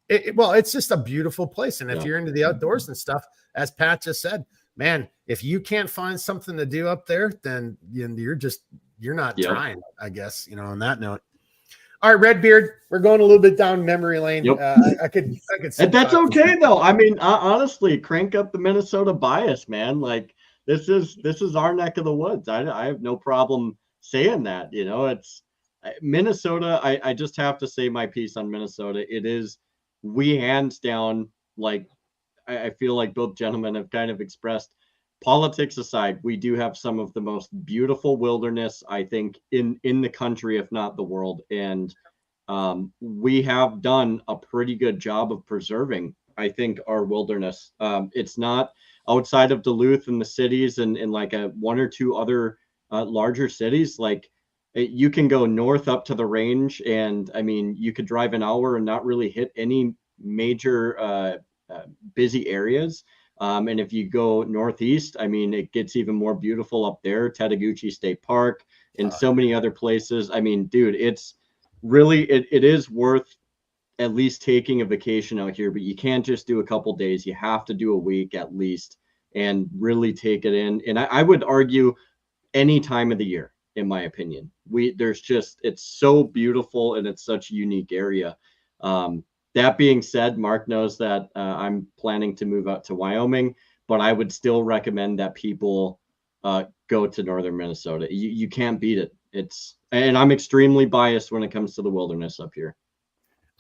it's just a beautiful place. And if you're into the outdoors and stuff, as Pat just said, man, if you can't find something to do up there, then you're not trying, I guess, on that note. All right, Redbeard, we're going a little bit down memory lane. Yep. I could. And that's okay though. I mean, honestly, crank up the Minnesota bias, man. Like, this is our neck of the woods. I have no problem saying that. It's Minnesota. I just have to say my piece on Minnesota. It is, we hands down, like, I feel like both gentlemen have kind of expressed, politics aside, we do have some of the most beautiful wilderness, I think, in the country, if not the world. And we have done a pretty good job of preserving, I think, our wilderness. It's not outside of Duluth and the cities and like one or two other larger cities. Like, you can go north up to the range, and I mean, you could drive an hour and not really hit any major busy areas. And if you go northeast, I mean, it gets even more beautiful up there, Tateguchi State Park and so many other places. I mean, dude, it's really, it is worth at least taking a vacation out here, but you can't just do a couple days. You have to do a week at least and really take it in. And I would argue any time of the year, in my opinion. It's so beautiful, and it's such a unique area. That being said, Mark knows that I'm planning to move out to Wyoming, but I would still recommend that people go to northern Minnesota. You can't beat it. And I'm extremely biased when it comes to the wilderness up here.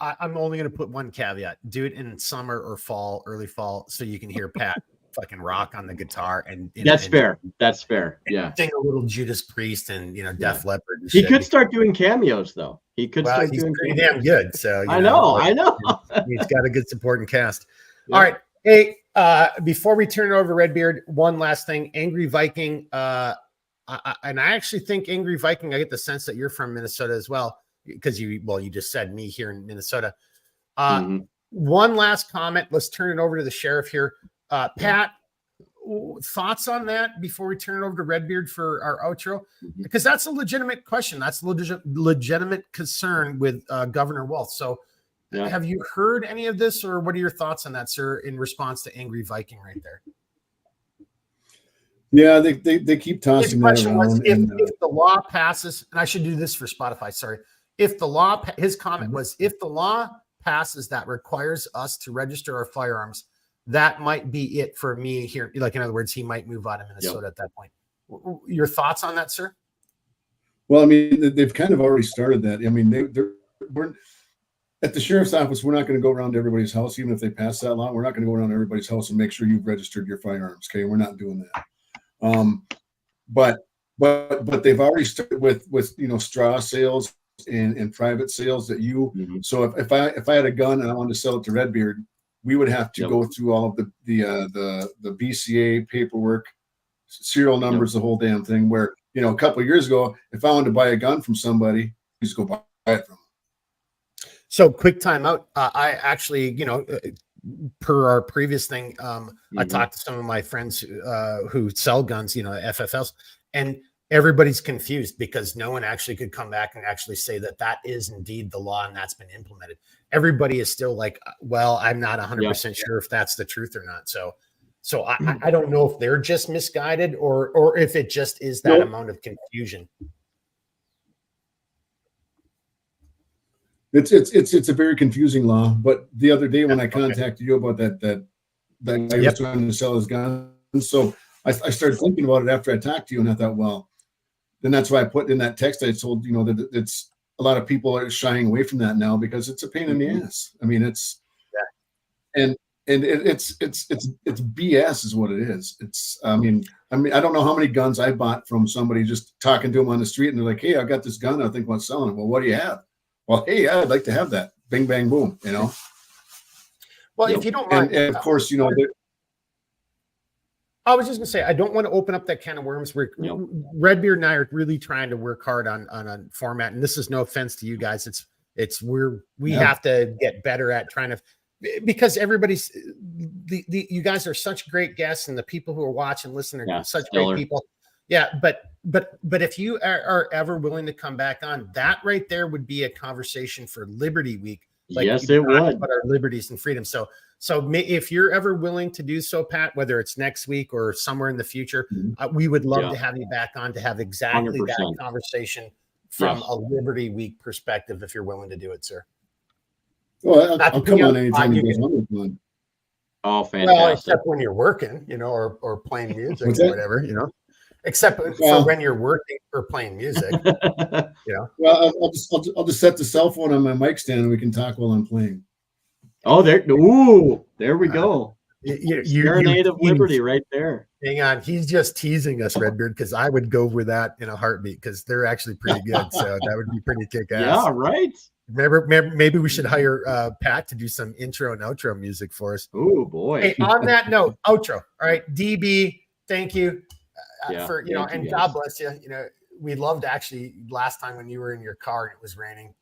I'm only going to put one caveat: do it in summer or fall, early fall, so you can hear Pat fucking rock on the guitar. And that's fair. That's fair. Yeah. Sing a little Judas Priest and Def Leppard. And he could start doing cameos though. He could start he's doing pretty cameos. damn good. So I know. He's got a good supporting cast. Yeah. All right. Hey, before we turn it over to Redbeard, one last thing. Angry Viking and I actually think Angry Viking, I get the sense that you're from Minnesota as well, because you just said me here in Minnesota. One last comment. Let's turn it over to the sheriff here. Pat, thoughts on that before we turn it over to Redbeard for our outro? Because that's a legitimate question. That's a legitimate concern with Governor Wolf. So have you heard any of this, or what are your thoughts on that, sir, in response to Angry Viking right there? Yeah, they keep tossing that around. Was if the law passes, and I should do this for Spotify, sorry. If the law, his comment was, if the law passes that requires us to register our firearms, that might be it for me here. Like, in other words, he might move out of Minnesota at that point. Your thoughts on that, sir? Well, I mean, they've kind of already started that. I mean, we're at the sheriff's office. We're not going to go around to everybody's house, even if they pass that law. We're not going to go around to everybody's house and make sure you've registered your firearms. Okay, we're not doing that. But they've already started with straw sales and private sales that you. So if I had a gun and I wanted to sell it to Redbeard, we would have to go through all of the BCA paperwork, serial numbers, the whole damn thing. Where a couple of years ago, if I wanted to buy a gun from somebody, just go buy it from them. So quick timeout. I actually, per our previous thing, I talked to some of my friends who sell guns, FFLs, and everybody's confused because no one actually could come back and actually say that is indeed the law and that's been implemented. Everybody is still like, well, I'm not 100% sure if that's the truth or not. So I don't know if they're just misguided or if it just is that amount of confusion. It's a very confusing law. But the other day when I contacted you about that guy was trying to sell his gun, so I started thinking about it after I talked to you, and I thought, well, then that's why I put in that text. I told that it's a lot of people are shying away from that now because it's a pain in the ass. I mean, it's and it's BS is what it is. It's I mean I don't know how many guns I bought from somebody just talking to them on the street, and they're like, hey, I got this gun, I think about selling it. Well, what do you have? Well, hey, I'd like to have that. Bing, bang, boom. Well, if you don't mind, and of course, I was just gonna say, I don't want to open up that can of worms. Redbeard and I are really trying to work hard on a format, and this is no offense to you guys. We have to get better at trying to, because everybody's you guys are such great guests, and the people who are watching, listening are such great people. Yeah, but if you are ever willing to come back on, that right there would be a conversation for Liberty Week. Yes, it would. About our liberties and freedom. So if you're ever willing to do so, Pat, whether it's next week or somewhere in the future, we would love to have you back on to have exactly 100%. That conversation from a Liberty Week perspective, if you're willing to do it, sir. Well, I'll come on anytime you guys want me. Oh, fantastic. Well, except when you're working, or playing music or whatever, except for when you're working or playing music. Well, I'll just set the cell phone on my mic stand and we can talk while I'm playing. Oh, there we go. Serenade of Liberty right there. Hang on, he's just teasing us, Redbeard, because I would go with that in a heartbeat because they're actually pretty good. So that would be pretty kick-ass. Yeah, right. Maybe we should hire Pat to do some intro and outro music for us. Oh boy. Hey, on that note, outro. All right, DB, thank you for and God bless you. We loved actually last time when you were in your car and it was raining.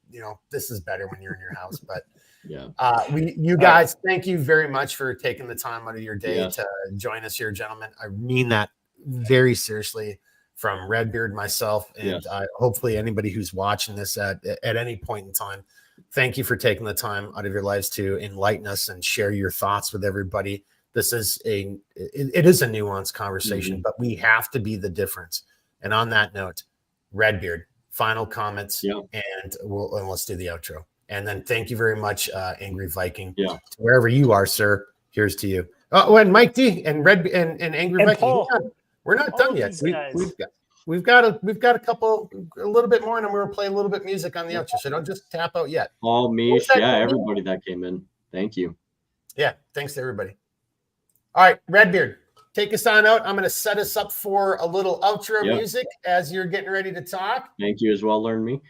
This is better when you're in your house, but you guys, thank you very much for taking the time out of your day to join us here, gentlemen. I mean that very seriously from Redbeard, myself, and hopefully anybody who's watching this at any point in time. Thank you for taking the time out of your lives to enlighten us and share your thoughts with everybody. This is it is a nuanced conversation, but we have to be the difference. And on that note, Redbeard, final comments, and let's do the outro. And then thank you very much, Angry Viking. Yeah. Wherever you are, sir, here's to you. Oh, and Mike D and and Angry Viking. Paul, we're not done yet. We've got a little bit more, and then we're gonna play a little bit of music on the outro. So don't just tap out yet. All Mish, everybody that came in. Thank you. Yeah, thanks to everybody. All right, Redbeard, take us on out. I'm going to set us up for a little outro music as you're getting ready to talk. Thank you as well, Learn Me.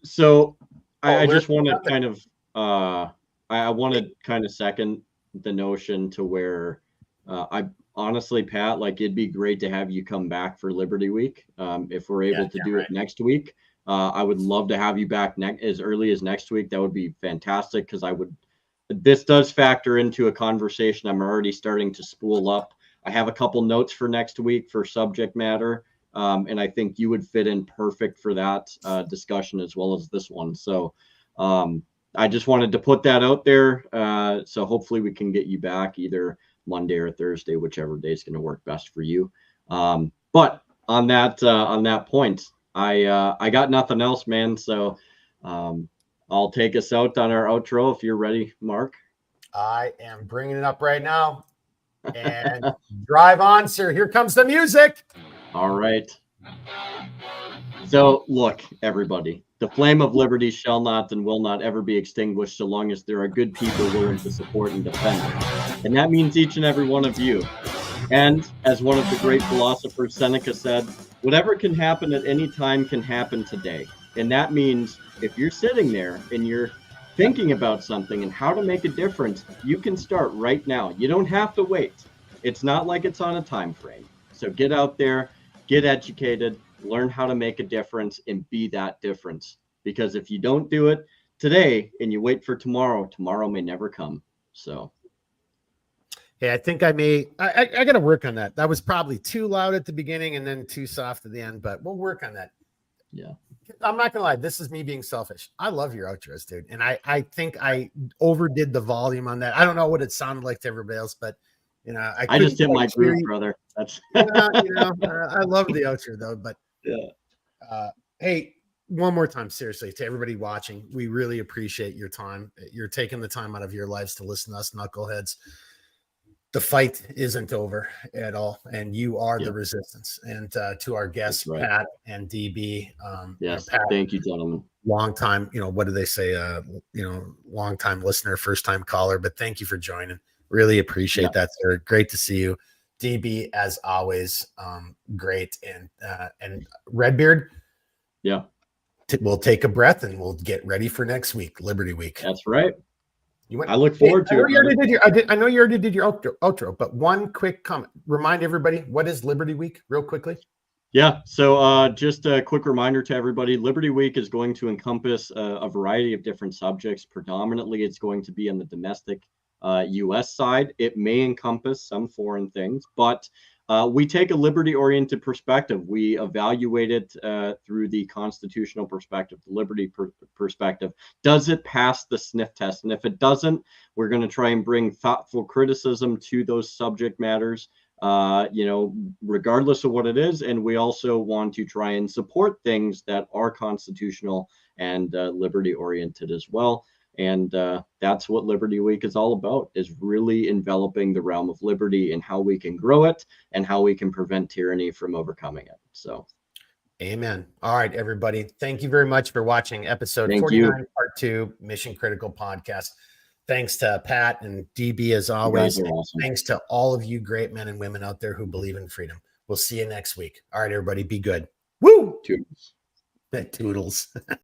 So I just want to kind of I want to kind of second the notion to where I honestly, Pat, like it'd be great to have you come back for Liberty Week. If we're able to do it next week, I would love to have you back as early as next week. That would be fantastic because this does factor into a conversation I'm already starting to spool up. I have a couple notes for next week for subject matter, and I think you would fit in perfect for that discussion as well as this one. So I just wanted to put that out there. So hopefully we can get you back either Monday or Thursday, whichever day is going to work best for you. But on that point, I got nothing else, man. So I'll take us out on our outro if you're ready, Mark. I am bringing it up right now. And drive on, sir. Here comes the music. All right. So look, everybody, the flame of liberty shall not and will not ever be extinguished so long as there are good people willing to support and defend it. And that means each and every one of you. And as one of the great philosophers, Seneca, said, whatever can happen at any time can happen today. And that means if you're sitting there and you're thinking about something and how to make a difference, you can start right now. You don't have to wait. It's not like it's on a time frame. So get out there, get educated, learn how to make a difference, and be that difference. Because if you don't do it today and you wait for tomorrow, tomorrow may never come. So yeah, I think I got to work on that. That was probably too loud at the beginning and then too soft at the end, but we'll work on that. Yeah. I'm not gonna lie, this is me being selfish. I love your outros, dude. And I think I overdid the volume on that. I don't know what it sounded like to everybody else, but you know, I just hit my groove, brother. That's I love the outro though, but yeah. Hey, one more time, seriously, to everybody watching, we really appreciate your time. You're taking the time out of your lives to listen to us knuckleheads. The fight isn't over at all, and you are the resistance. And to our guests, Pat and DB, yes, Pat, thank you, gentlemen. Long time, what do they say? Long time listener, first time caller. But thank you for joining. Really appreciate that, sir. Great to see you, DB, as always. Great, and Redbeard. Yeah, we'll take a breath and we'll get ready for next week, Liberty Week. That's right. I look forward to it. I know you already did your outro, but one quick comment. Remind everybody, what is Liberty Week real quickly? Yeah, so just a quick reminder to everybody, Liberty Week is going to encompass a variety of different subjects. Predominantly, it's going to be on the domestic U.S. side. It may encompass some foreign things, but we take a liberty-oriented perspective. We evaluate it through the constitutional perspective, the liberty perspective. Does it pass the sniff test? And if it doesn't, we're going to try and bring thoughtful criticism to those subject matters, regardless of what it is. And we also want to try and support things that are constitutional and liberty-oriented as well. And that's what Liberty Week is all about, is really enveloping the realm of liberty and how we can grow it and how we can prevent tyranny from overcoming it. So, amen. All right, everybody. Thank you very much for watching episode 49, part 2, Mission Critical Podcast. Thanks to Pat and DB as always. Awesome. Thanks to all of you great men and women out there who believe in freedom. We'll see you next week. All right, everybody, be good. Woo! Toodles. Toodles.